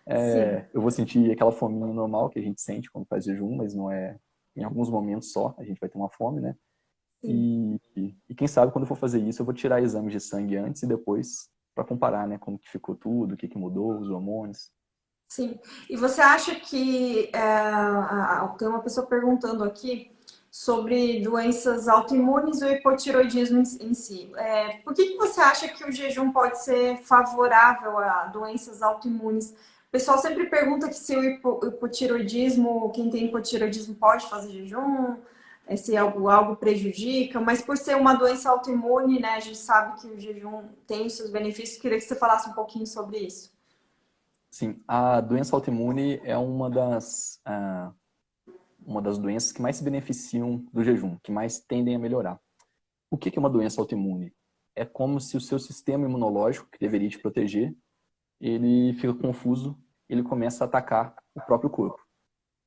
Sim. Eu vou sentir aquela fominha normal que a gente sente quando faz jejum, mas não é em alguns momentos só, a gente vai ter uma fome, né? Sim. E quem sabe quando eu for fazer isso, eu vou tirar exames de sangue antes e depois para comparar, né? Como que ficou tudo, o que que mudou, os hormônios. Sim. E você acha que tem uma pessoa perguntando aqui sobre doenças autoimunes e o hipotiroidismo em si. Por que você acha que o jejum pode ser favorável a doenças autoimunes? O pessoal sempre pergunta que se o hipotiroidismo, quem tem hipotiroidismo pode fazer jejum, se algo prejudica, mas por ser uma doença autoimune, né, a gente sabe que o jejum tem os seus benefícios. Queria que você falasse um pouquinho sobre isso. Sim, a doença autoimune é uma das doenças que mais se beneficiam do jejum, que mais tendem a melhorar. O que é uma doença autoimune? É como se o seu sistema imunológico, que deveria te proteger, ele fica confuso, ele começa a atacar o próprio corpo.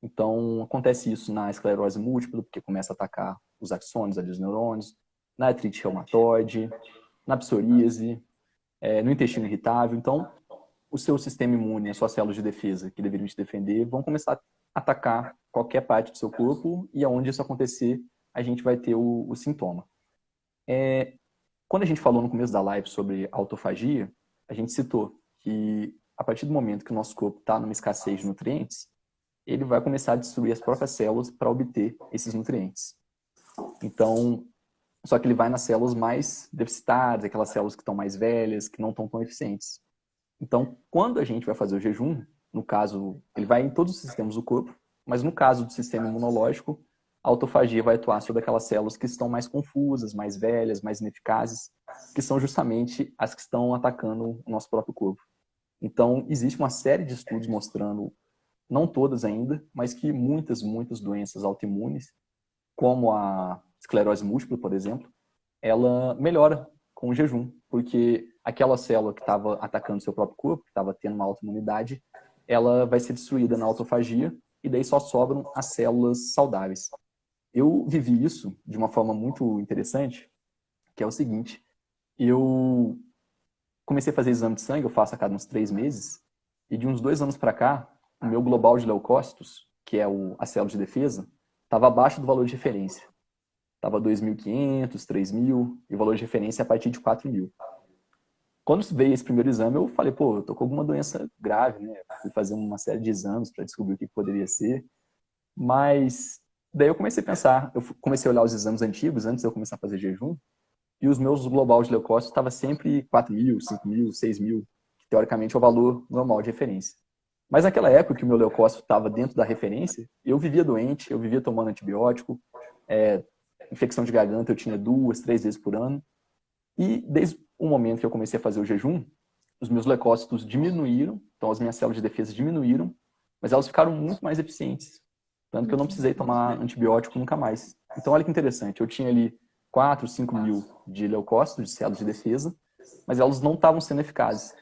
Então, acontece isso na esclerose múltipla, porque começa a atacar os axônios, ali, os neurônios, na artrite reumatoide, na psoríase, no intestino irritável. Então, o seu sistema imune, as suas células de defesa, que deveriam te defender, vão começar a atacar qualquer parte do seu corpo e aonde isso acontecer, a gente vai ter o sintoma. Quando a gente falou no começo da live sobre autofagia, a gente citou que a partir do momento que o nosso corpo está numa escassez de nutrientes, ele vai começar a destruir as próprias células para obter esses nutrientes. Então, só que ele vai nas células mais deficitárias, aquelas células que estão mais velhas, que não estão tão eficientes. Então, quando a gente vai fazer o jejum, no caso, ele vai em todos os sistemas do corpo, mas no caso do sistema imunológico, a autofagia vai atuar sobre aquelas células que estão mais confusas, mais velhas, mais ineficazes, que são justamente as que estão atacando o nosso próprio corpo. Então, existe uma série de estudos mostrando, não todas ainda, mas que muitas doenças autoimunes, como a esclerose múltipla, por exemplo, ela melhora com o jejum, porque aquela célula que estava atacando seu próprio corpo, que estava tendo uma autoimunidade, ela vai ser destruída na autofagia e daí só sobram as células saudáveis. Eu vivi isso de uma forma muito interessante, que é o seguinte, eu comecei a fazer exame de sangue, eu faço a cada uns 3 meses, e de uns 2 anos para cá, o meu global de leucócitos, que é a célula de defesa, estava abaixo do valor de referência. Estava 2.500, 3.000, e o valor de referência é a partir de 4.000. Quando veio esse primeiro exame, eu falei, pô, eu tô com alguma doença grave, né? Fui fazer uma série de exames para descobrir o que poderia ser. Mas daí eu comecei a pensar, eu comecei a olhar os exames antigos, antes de eu começar a fazer jejum, e os meus global de leucócitos estavam sempre 4.000, 5.000, 6.000, que teoricamente é o valor normal de referência. Mas naquela época que o meu leucócito estava dentro da referência, eu vivia doente, eu vivia tomando antibiótico, infecção de garganta eu tinha 2, 3 vezes por ano. E desde o momento que eu comecei a fazer o jejum, os meus leucócitos diminuíram, então as minhas células de defesa diminuíram, mas elas ficaram muito mais eficientes. Tanto que eu não precisei tomar antibiótico nunca mais. Então olha que interessante, eu tinha ali 4, 5 mil de leucócitos, de células de defesa, mas elas não estavam sendo eficazes.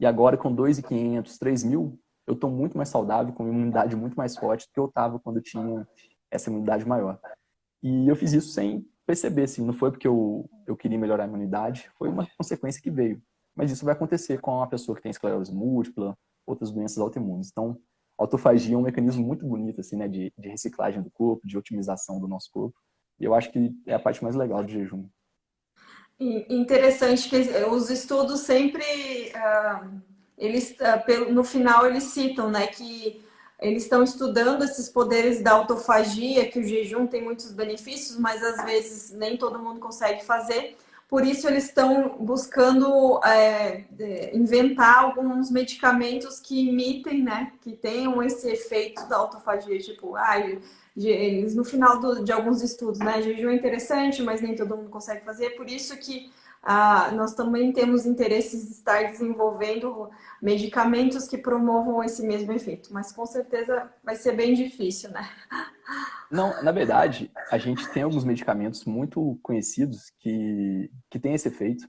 E agora com 2.500, 3.000, eu estou muito mais saudável, com uma imunidade muito mais forte do que eu estava quando eu tinha essa imunidade maior. E eu fiz isso sem perceber, assim, não foi porque eu queria melhorar a imunidade, foi uma consequência que veio. Mas isso vai acontecer com uma pessoa que tem esclerose múltipla, outras doenças autoimunes. Então, a autofagia é um mecanismo muito bonito, assim, né, de reciclagem do corpo, de otimização do nosso corpo. E eu acho que é a parte mais legal do jejum. Interessante que os estudos sempre, no final eles citam, né, que eles estão estudando esses poderes da autofagia, que o jejum tem muitos benefícios, mas às vezes nem todo mundo consegue fazer. Por isso eles estão buscando inventar alguns medicamentos que imitem, né, que tenham esse efeito da autofagia, tipo, eles no final de alguns estudos, né, jejum é interessante, mas nem todo mundo consegue fazer. Por isso que nós também temos interesses de estar desenvolvendo medicamentos que promovam esse mesmo efeito, mas com certeza vai ser bem difícil, né? Não, na verdade, a gente tem alguns medicamentos muito conhecidos que têm esse efeito.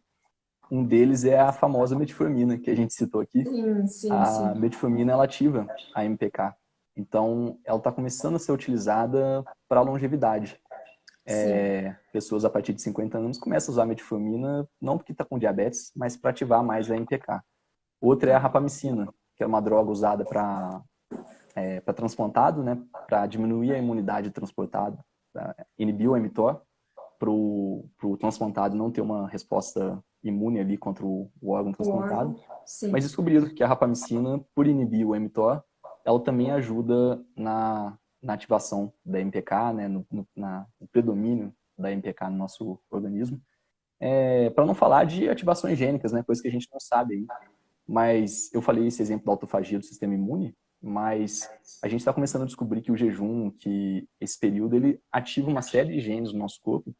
Um deles é a famosa metformina, que a gente citou aqui. Sim, sim, A sim. metformina, ela ativa a MPK. Então, ela está começando a ser utilizada para longevidade. Sim. Pessoas a partir de 50 anos começam a usar metformina, não porque está com diabetes, mas para ativar mais a MPK. Outra é a rapamicina, que é uma droga usada para para transplantado, né, para diminuir a imunidade transplantado, pra inibir o mTOR, para o transplantado não ter uma resposta imune ali contra o órgão O transplantado. órgão, sim. Mas descobriram que a rapamicina, por inibir o mTOR, ela também ajuda na ativação da MPK, né, no predomínio da MPK no nosso organismo. Para não falar de ativações gênicas, né, coisa que a gente não sabe aí. Mas eu falei esse exemplo da autofagia do sistema imune, mas a gente está começando a descobrir que o jejum, que esse período, ele ativa uma série de genes no nosso corpo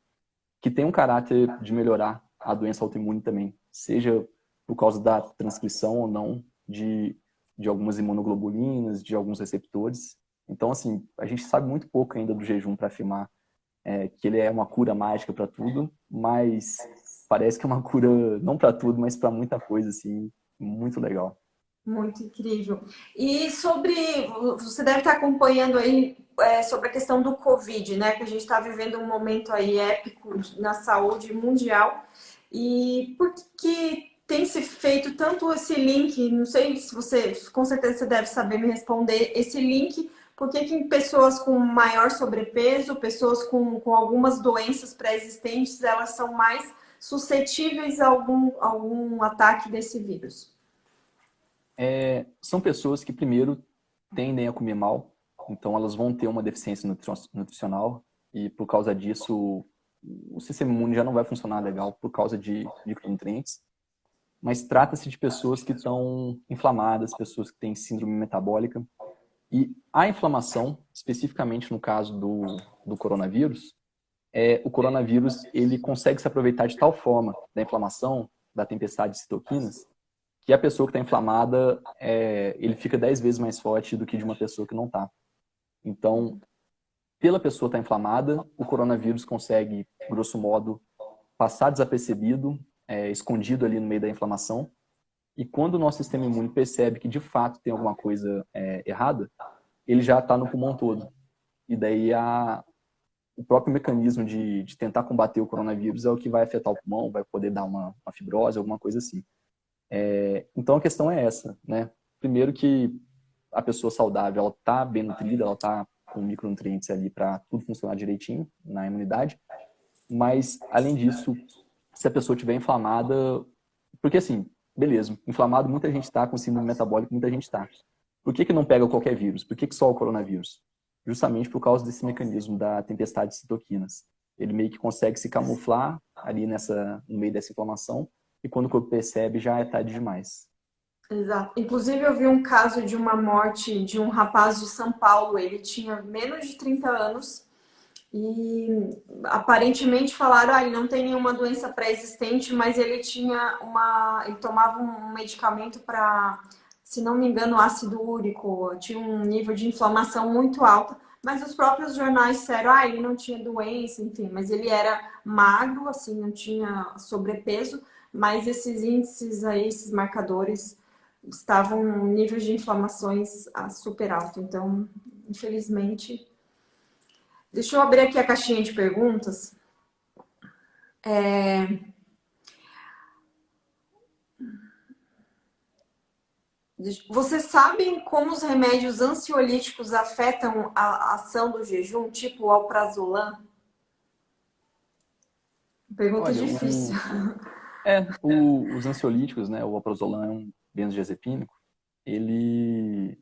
que tem um caráter de melhorar a doença autoimune também, seja por causa da transcrição ou não de algumas imunoglobulinas, de alguns receptores. Então, assim, a gente sabe muito pouco ainda do jejum para afirmar que ele é uma cura mágica para tudo, mas parece que é uma cura não para tudo, mas para muita coisa, assim, muito legal. Muito incrível. E sobre, você deve estar acompanhando aí sobre a questão do Covid, né? Que a gente está vivendo um momento aí épico na saúde mundial. E por que tem se feito tanto esse link? Não sei se você, com certeza você deve saber me responder esse link. Por que que em pessoas com maior sobrepeso, pessoas com algumas doenças pré-existentes, elas são mais suscetíveis a algum ataque desse vírus? São pessoas que, primeiro, tendem a comer mal, então elas vão ter uma deficiência nutricional e, por causa disso, o sistema imune já não vai funcionar legal por causa de micronutrientes. Mas trata-se de pessoas que estão inflamadas, pessoas que têm síndrome metabólica. E a inflamação, especificamente no caso do coronavírus, o coronavírus ele consegue se aproveitar de tal forma da inflamação, da tempestade de citoquinas, que a pessoa que está inflamada, ele fica 10 vezes mais forte do que de uma pessoa que não está. Então, pela pessoa estar inflamada, o coronavírus consegue, grosso modo, passar desapercebido, escondido ali no meio da inflamação. E quando o nosso sistema imune percebe que de fato tem alguma coisa errada, ele já está no pulmão todo. E daí o próprio mecanismo de tentar combater o coronavírus é o que vai afetar o pulmão, vai poder dar uma fibrose, alguma coisa assim. Então a questão é essa, né? Primeiro que a pessoa saudável, ela está bem nutrida, ela está com micronutrientes ali para tudo funcionar direitinho na imunidade. Mas, além disso, se a pessoa estiver inflamada, porque assim, beleza, inflamado muita gente está, com síndrome metabólica muita gente está. Por que não pega qualquer vírus? Por que só o coronavírus? Justamente por causa desse mecanismo da tempestade de citoquinas. Ele meio que consegue se camuflar ali no meio dessa inflamação e quando o corpo percebe já é tarde demais. Exato. Inclusive, eu vi um caso de uma morte de um rapaz de São Paulo. Ele tinha menos de 30 anos e aparentemente falaram, ele não tem nenhuma doença pré-existente, mas ele tinha ele tomava um medicamento para, se não me engano, ácido úrico, tinha um nível de inflamação muito alto, mas os próprios jornais disseram, ele não tinha doença, enfim, mas ele era magro, assim, não tinha sobrepeso, mas esses índices aí, esses marcadores estavam em níveis de inflamações super alto. Então, infelizmente. Deixa eu abrir aqui a caixinha de perguntas. Vocês sabem como os remédios ansiolíticos afetam a ação do jejum, tipo o alprazolam? Pergunta Olha, difícil. os ansiolíticos, né, o alprazolam é um benzodiazepínico, ele,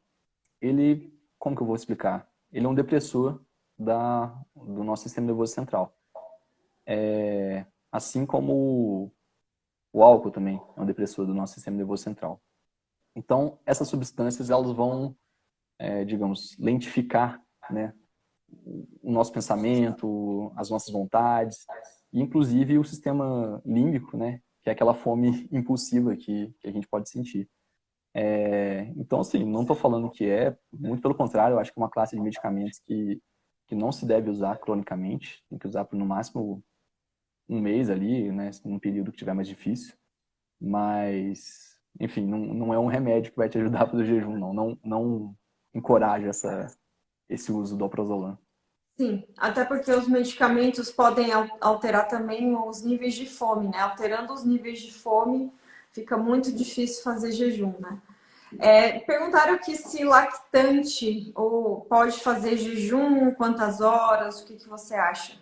como que eu vou explicar? Ele é um depressor do nosso sistema nervoso central. Assim como o álcool também é um depressor do nosso sistema nervoso central. Então, essas substâncias, elas vão, digamos, lentificar, né, o nosso pensamento, as nossas vontades, e inclusive o sistema límbico, né, que é aquela fome impulsiva que a gente pode sentir. Então, assim, não estou falando que muito pelo contrário, eu acho que é uma classe de medicamentos que não se deve usar cronicamente, tem que usar por no máximo um mês ali, né, num período que tiver mais difícil, mas, enfim, não é um remédio que vai te ajudar a fazer jejum, não encoraja esse uso do alprazolam. Sim, até porque os medicamentos podem alterar também os níveis de fome, né? Alterando os níveis de fome, fica muito difícil fazer jejum, né? Perguntaram aqui se lactante ou pode fazer jejum, quantas horas, o que que você acha?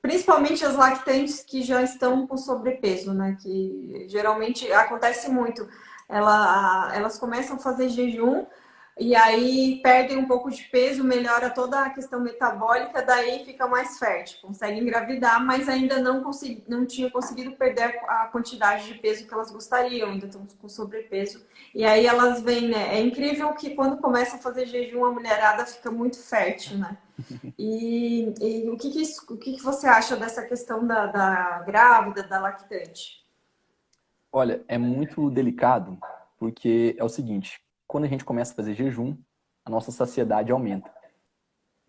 Principalmente as lactantes que já estão com sobrepeso, né? Que geralmente acontece muito. Elas começam a fazer jejum e aí perdem um pouco de peso, melhora toda a questão metabólica, daí fica mais fértil, consegue engravidar, mas ainda não tinha conseguido perder a quantidade de peso que elas gostariam, ainda estão com sobrepeso. E aí elas vêm, né? É incrível que quando começam a fazer jejum, a mulherada fica muito fértil, né? E o que que você acha dessa questão da grávida, da lactante? Olha, é muito delicado, porque é o seguinte, quando a gente começa a fazer jejum, a nossa saciedade aumenta.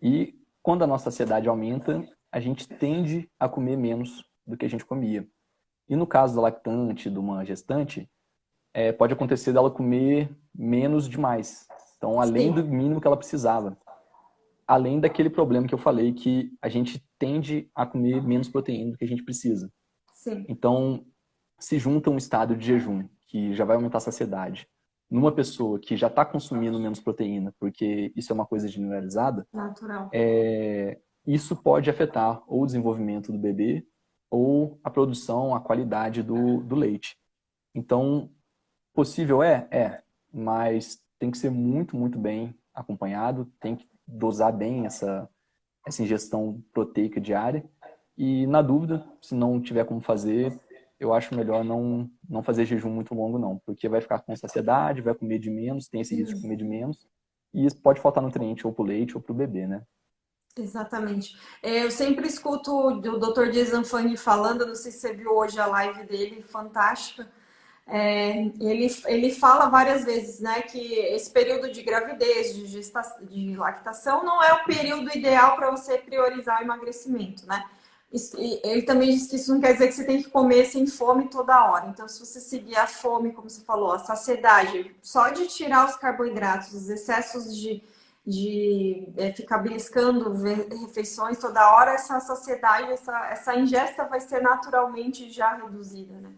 E quando a nossa saciedade aumenta, a gente tende a comer menos do que a gente comia. E no caso da lactante, de uma gestante, pode acontecer dela comer menos demais. Então, além do Sim, mínimo que ela precisava. Além daquele problema que eu falei, que a gente tende a comer menos proteína do que a gente precisa. sim, Então, se junta um estado de jejum, que já vai aumentar a saciedade, numa pessoa que já está consumindo menos proteína, porque isso é uma coisa generalizada, natural. isso pode afetar ou o desenvolvimento do bebê ou a produção, a qualidade do leite. Então, possível mas tem que ser muito, muito bem acompanhado, tem que dosar bem essa ingestão proteica diária. E, na dúvida, se não tiver como fazer, eu acho melhor não fazer jejum muito longo, não, porque vai ficar com saciedade, vai comer de menos, tem esse risco de comer de menos, e isso pode faltar nutriente ou para o leite ou para o bebê, né? Exatamente. Eu sempre escuto o Dr. Jason Fung falando, não sei se você viu hoje a live dele, fantástica. Ele fala várias vezes, né, que esse período de gravidez, de lactação, não é o período ideal para você priorizar o emagrecimento, né? E ele também diz que isso não quer dizer que você tem que comer sem fome toda hora. Então, se você seguir a fome, como você falou, a saciedade, só de tirar os carboidratos, os excessos de ficar beliscando refeições toda hora, essa saciedade, essa ingesta vai ser naturalmente já reduzida, né?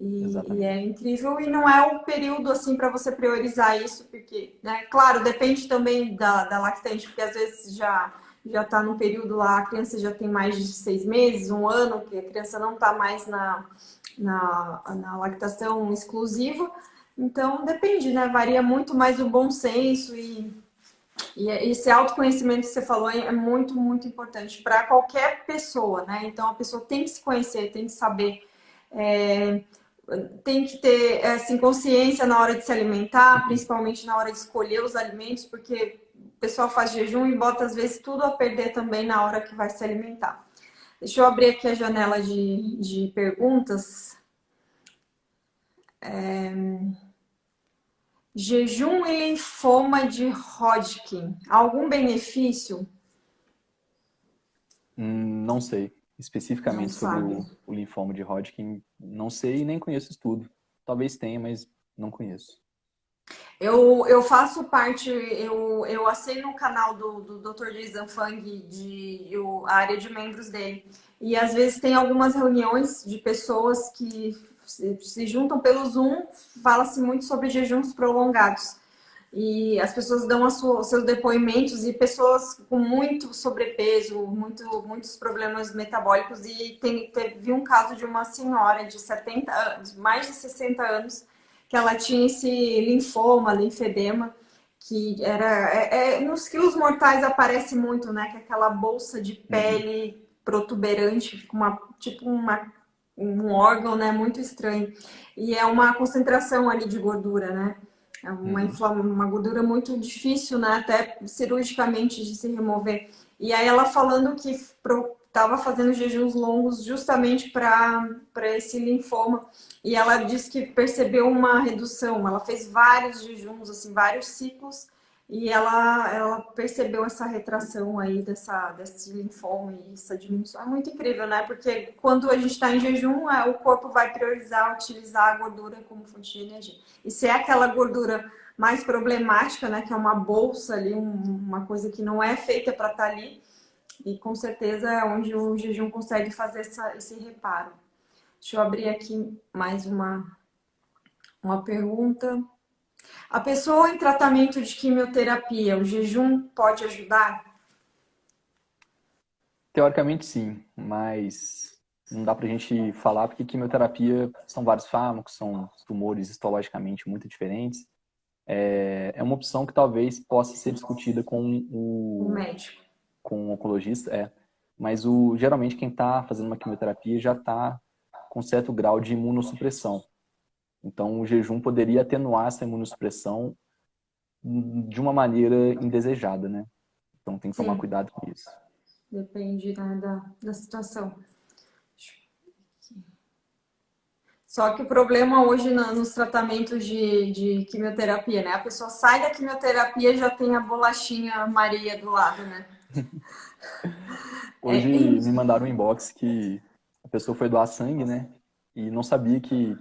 E é Exatamente. incrível e não é o período assim para você priorizar isso, porque, né, claro, depende também da lactante, porque às vezes já está no período lá, a criança já tem mais de 6 meses, um ano, que a criança não está mais na lactação exclusiva. Então depende, né? Varia muito mais o bom senso e esse autoconhecimento que você falou é muito, muito importante para qualquer pessoa, né? Então a pessoa tem que se conhecer, tem que saber. É, tem que ter assim, consciência na hora de se alimentar, principalmente na hora de escolher os alimentos, porque o pessoal faz jejum e bota às vezes tudo a perder também na hora que vai se alimentar. Deixa eu abrir aqui a janela de perguntas. Jejum e linfoma de Hodgkin. Algum benefício? Não sei. Não Especificamente sobre sabe. o linfoma de Hodgkin, não sei e nem conheço o estudo. Talvez tenha, mas não conheço. Eu faço parte, eu assino o canal do Dr. Jason Fung, a área de membros dele. E às vezes tem algumas reuniões de pessoas que se juntam pelo Zoom, fala-se muito sobre jejuns prolongados. E as pessoas dão os seus depoimentos e pessoas com muito sobrepeso, muitos problemas metabólicos. E teve um caso de uma senhora de 70 anos, mais de 60 anos, que ela tinha esse linfoma, linfedema, que nos quilos mortais aparece muito, né? Que é aquela bolsa de Uhum, pele protuberante, com um órgão, né? Muito estranho. E é uma concentração ali de gordura, né? É uhum. uma gordura muito difícil, né? Até cirurgicamente de se remover. E aí ela falando que estava fazendo jejuns longos justamente para esse linfoma. E ela disse que percebeu uma redução. Ela fez vários jejuns, assim, vários ciclos. E ela percebeu essa retração aí desse linfoma e essa diminuição. É muito incrível, né? Porque quando a gente está em jejum, o corpo vai priorizar utilizar a gordura como fonte de energia. E se é aquela gordura mais problemática, né? Que é uma bolsa ali, uma coisa que não é feita para estar ali. E com certeza é onde o jejum consegue fazer esse reparo. Deixa eu abrir aqui mais uma pergunta. A pessoa em tratamento de quimioterapia, o jejum pode ajudar? Teoricamente sim, mas não dá pra gente falar porque quimioterapia são vários fármacos, são tumores histologicamente muito diferentes. É uma opção que talvez possa ser discutida O médico. com o oncologista, mas geralmente quem está fazendo uma quimioterapia já está com certo grau de imunossupressão. Então o jejum poderia atenuar essa imunossupressão de uma maneira indesejada, né? Então tem que tomar Sim, cuidado com isso. depende, né, da situação. Só que o problema hoje nos tratamentos de quimioterapia, né? A pessoa sai da quimioterapia e já tem a bolachinha Maria do lado, né? Hoje me mandaram um inbox que a pessoa foi doar sangue, né? E não sabia que,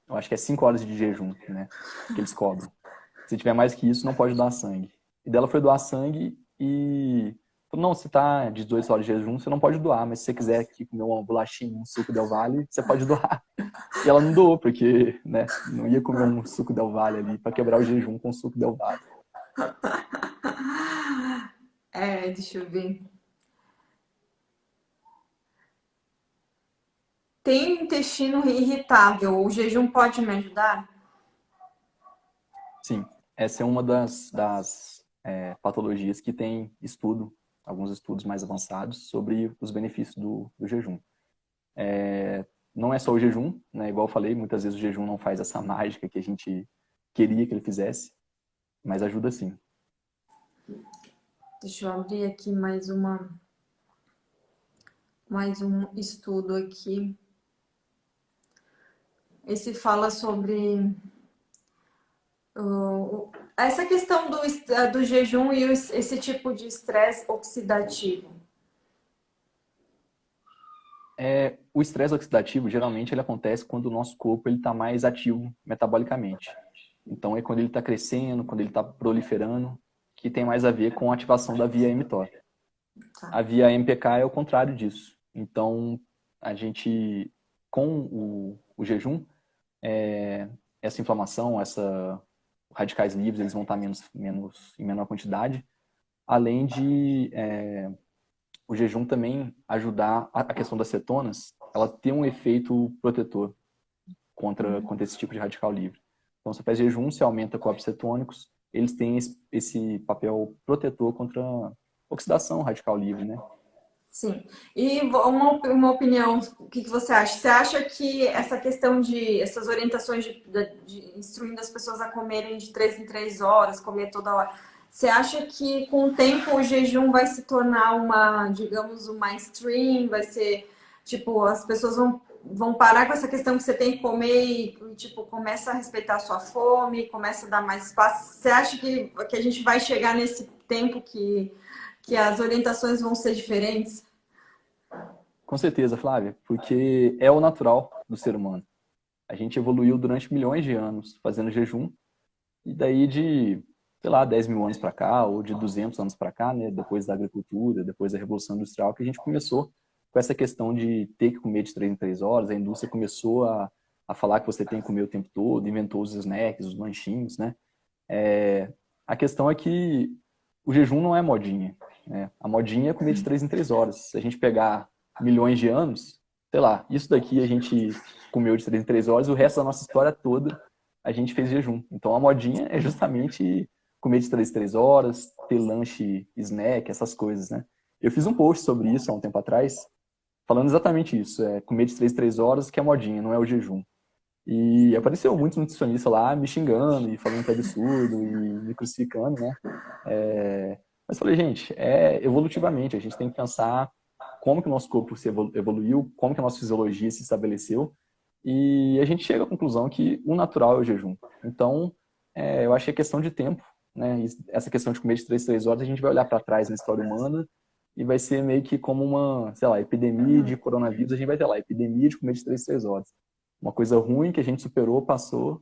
eu acho que é 5 horas de jejum, né? Que eles cobram. Se tiver mais que isso, não pode doar sangue. E dela foi doar sangue e falou, não, se tá de 18 horas de jejum, você não pode doar, mas se você quiser aqui comer uma bolachinha, um suco Del Valle, você pode doar. E ela não doou, porque, né, não ia comer um suco Del Valle ali para quebrar o jejum com suco Del Valle. Deixa eu ver. Tem intestino irritável, o jejum pode me ajudar? Sim, essa é uma das patologias que tem estudo, alguns estudos mais avançados sobre os benefícios do jejum. Não é só o jejum, né? Igual eu falei, muitas vezes o jejum não faz essa mágica que a gente queria que ele fizesse, mas ajuda sim. Deixa eu abrir aqui mais um estudo aqui. Esse fala sobre essa questão do jejum e esse tipo de estresse oxidativo. O estresse oxidativo, geralmente, ele acontece quando o nosso corpo está mais ativo metabolicamente. Então, é quando ele está crescendo, quando ele está proliferando, que tem mais a ver com a ativação da via mTOR. Tá. A via MPK é o contrário disso. Então, a gente, com o jejum, essa inflamação, radicais livres, eles vão estar em menor quantidade, além de o jejum também ajudar a questão das cetonas, ela tem um efeito protetor contra esse tipo de radical livre. Então, você faz jejum, você aumenta corpos cetônicos, eles têm esse papel protetor contra a oxidação radical livre, né? Sim. E uma opinião, o que você acha? Você acha que essa questão essas orientações de instruindo as pessoas a comerem de 3 em 3 horas, comer toda hora, você acha que com o tempo o jejum vai se tornar digamos, uma stream, vai ser, tipo, as pessoas vão parar com essa questão que você tem que comer e tipo, começa a respeitar a sua fome, começa a dar mais espaço. Você acha que a gente vai chegar nesse tempo que as orientações vão ser diferentes? Com certeza, Flávia, porque é o natural do ser humano. A gente evoluiu durante milhões de anos fazendo jejum, e daí de, sei lá, 10 mil anos para cá, ou de 200 anos para cá, né, depois da agricultura, depois da Revolução Industrial, que a gente começou com essa questão de ter que comer de 3 em 3 horas, a indústria começou a falar que você tem que comer o tempo todo, inventou os snacks, os lanchinhos, né? A questão é que o jejum não é modinha, né? A modinha é comer de 3 em 3 horas. Se a gente pegar milhões de anos, sei lá, isso daqui a gente comeu de 3 em 3 horas, e o resto da nossa história toda a gente fez jejum. Então a modinha é justamente comer de 3 em 3 horas, ter lanche, snack, essas coisas, né? Eu fiz um post sobre isso há um tempo atrás, falando exatamente isso, comer de 3 em 3 horas que é modinha, não é o jejum. E apareceu muitos nutricionistas lá me xingando e falando que é absurdo e me crucificando, né? Mas falei, gente, evolutivamente, a gente tem que pensar como que o nosso corpo se evoluiu, como que a nossa fisiologia se estabeleceu, e a gente chega à conclusão que o natural é o jejum. Então, eu acho que é questão de tempo, né? E essa questão de comer de 3 em 3 horas, a gente vai olhar para trás na história humana e vai ser meio que como uma, sei lá, epidemia de coronavírus, a gente vai ter lá, epidemia de comer de 3 em 3 horas. Uma coisa ruim que a gente superou, passou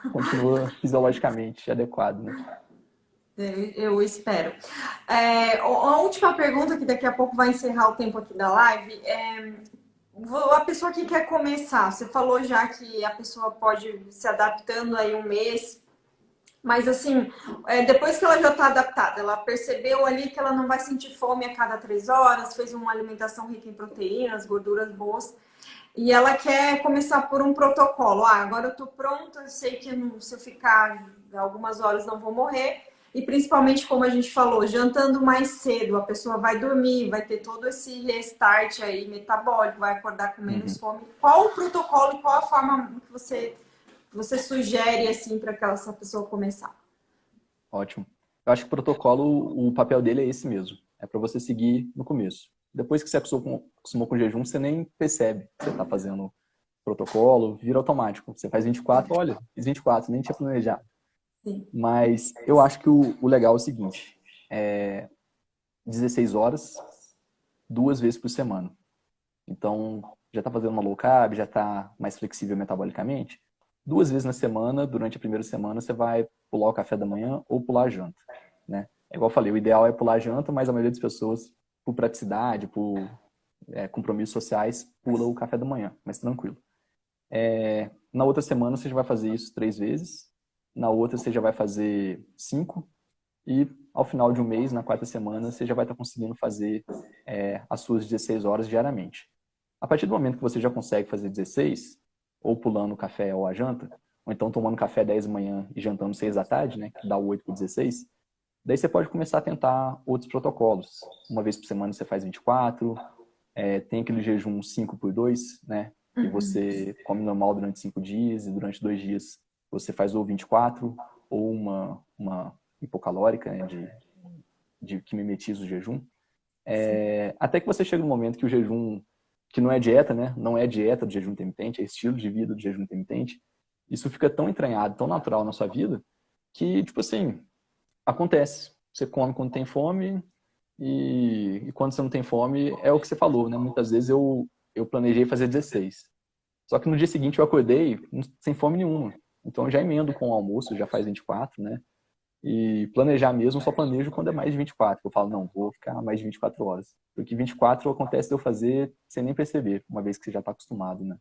e continua fisiologicamente adequado, né? Eu espero. A última pergunta, que daqui a pouco vai encerrar o tempo aqui da live, a pessoa que quer começar, você falou já que a pessoa pode ir se adaptando aí um mês, Mas assim, depois que ela já está adaptada, ela percebeu ali que ela não vai sentir fome a cada 3 horas, fez uma alimentação rica em proteínas, gorduras boas, e ela quer começar por um protocolo. Ah, agora eu estou pronta, eu sei que se eu ficar algumas horas não vou morrer. E principalmente, como a gente falou, jantando mais cedo, a pessoa vai dormir, vai ter todo esse restart aí metabólico, vai acordar com menos Uhum. fome. Qual o protocolo e qual a forma que você sugere assim para que essa pessoa começar? Ótimo. Eu acho que o protocolo, o papel dele é esse mesmo. É para você seguir no começo. Depois que você acostumou com o jejum, você nem percebe que você está fazendo protocolo, vira automático. Você faz 24, olha, fiz 24, nem tinha planejado. Sim. Mas eu acho que o legal é o seguinte, 16 horas, 2 vezes por semana. Então, já está fazendo uma low carb, já está mais flexível metabolicamente. 2 vezes na semana, durante a primeira semana, você vai pular o café da manhã ou pular a janta, né? É igual eu falei, o ideal é pular a janta, mas a maioria das pessoas, por praticidade, por compromissos sociais, pula o café da manhã, mas tranquilo. Na outra semana, você já vai fazer isso 3 vezes. Na outra, você já vai fazer 5. E ao final de um mês, na quarta semana, você já vai estar conseguindo fazer as suas 16 horas diariamente. A partir do momento que você já consegue fazer 16, ou pulando o café ou a janta, ou então tomando café 10 da manhã e jantando 6 da tarde, né, que dá o 8 por 16, daí você pode começar a tentar outros protocolos. Uma vez por semana você faz 24, tem aquele jejum 5 por 2, né, que Uhum. você come normal durante 5 dias e durante 2 dias você faz ou 24 ou uma hipocalórica, né, que mimetiza o jejum. Sim. Até que você chega no momento que o jejum, que não é dieta, né? Não é dieta do jejum intermitente, é estilo de vida do jejum intermitente. Isso fica tão entranhado, tão natural na sua vida, que, tipo assim, acontece. Você come quando tem fome e quando você não tem fome, é o que você falou, né? Muitas vezes eu planejei fazer 16. Só que no dia seguinte eu acordei sem fome nenhuma. Então eu já emendo com o almoço, já faz 24, né? E planejar mesmo, só planejo quando é mais de 24. Eu falo, não, vou ficar mais de 24 horas. Porque 24 acontece de eu fazer sem nem perceber, uma vez que você já está acostumado, né?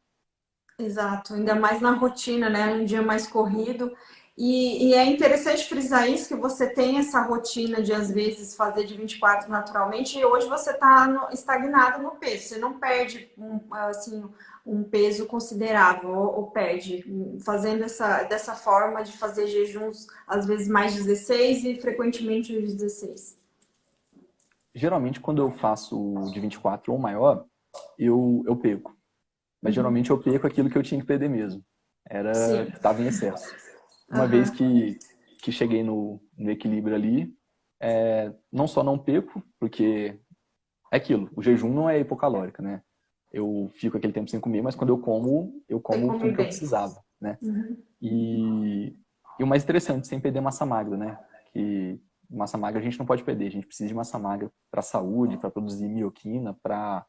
Exato, ainda mais na rotina, né? Um dia mais corrido. E é interessante frisar isso, que você tem essa rotina de, às vezes, fazer de 24 naturalmente, e hoje você está estagnado no peso. Você não perde um peso considerável, ou perde, fazendo dessa forma de fazer jejuns, às vezes mais 16 e frequentemente os 16. Geralmente, quando eu faço de 24 ou maior, eu perco. Mas Uhum. geralmente eu perco aquilo que eu tinha que perder mesmo. Sim. Estava em excesso. Uma vez Aham. que cheguei no equilíbrio ali, não só não perco, porque é aquilo, o jejum não é hipocalórico, né? Eu fico aquele tempo sem comer, mas quando eu Você como come tudo que eu bem. precisava, né? Uhum. E, e o mais interessante, sem perder massa magra, né? Que massa magra a gente não pode perder, a gente precisa de massa magra para a saúde, para produzir mioquina, para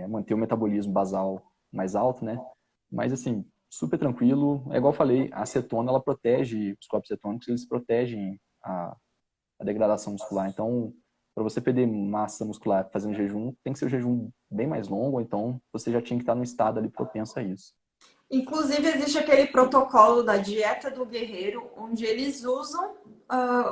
manter o metabolismo basal mais alto, né? Mas assim, super tranquilo. É igual eu falei, a acetona ela protege, os corpos cetônicos eles protegem a degradação muscular. Então, para você perder massa muscular fazendo jejum, tem que ser um jejum bem mais longo, ou então você já tinha que estar no estado ali propenso a isso. Inclusive, existe aquele protocolo da dieta do guerreiro, onde eles usam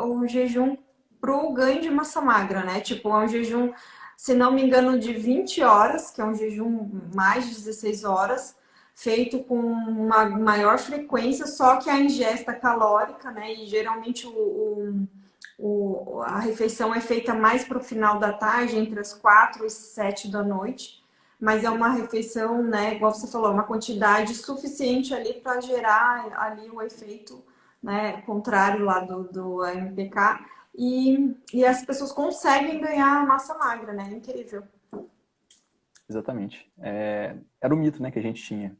o jejum para o ganho de massa magra, né? Tipo, é um jejum, se não me engano, de 20 horas, que é um jejum mais de 16 horas, feito com uma maior frequência, só que a ingesta calórica, né? E geralmente a refeição é feita mais para o final da tarde, entre as 4 e 7 da noite, mas é uma refeição, né, igual você falou, uma quantidade suficiente ali para gerar ali o efeito, né, contrário lá do MPK, e as pessoas conseguem ganhar massa magra, né? Incrível. Exatamente. Era o mito, né, que a gente tinha.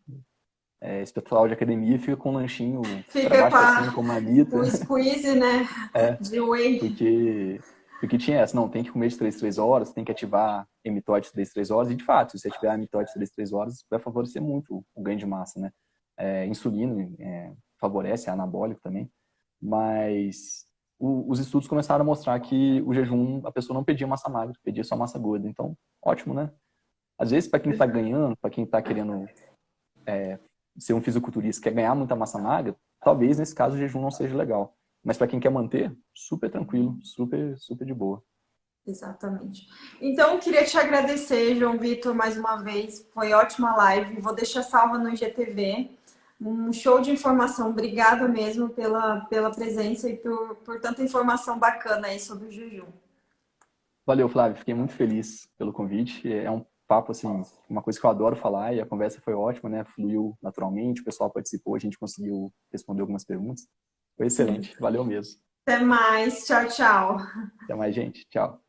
Esse pessoal de academia fica com um lanchinho para Fica baixo para cima, com uma marmita. o squeeze, né, É, de whey. porque tinha essa, não, tem que comer de 3 horas, tem que ativar a mitose de 3 horas, e de fato, se você ativar a mitose de 3 horas, vai favorecer muito o ganho de massa, né? Insulina favorece, é anabólico também, mas os estudos começaram a mostrar que o jejum, a pessoa não pedia massa magra, pedia só massa gorda, então, ótimo, né? Às vezes, para quem está ganhando, para quem está querendo ser um fisiculturista, quer ganhar muita massa magra, talvez nesse caso o jejum não seja legal. Mas para quem quer manter, super tranquilo, super, super de boa. Exatamente. Então, eu queria te agradecer, João Vitor, mais uma vez. Foi ótima live. Vou deixar salva no IGTV. Um show de informação. Obrigada mesmo pela presença e por tanta informação bacana aí sobre o jejum. Valeu, Flávio. Fiquei muito feliz pelo convite. É um papo, assim, uma coisa que eu adoro falar e a conversa foi ótima, né? Fluiu naturalmente, o pessoal participou, a gente conseguiu responder algumas perguntas. Foi Sim. excelente. Valeu mesmo. Até mais. Tchau, tchau. Até mais, gente. Tchau.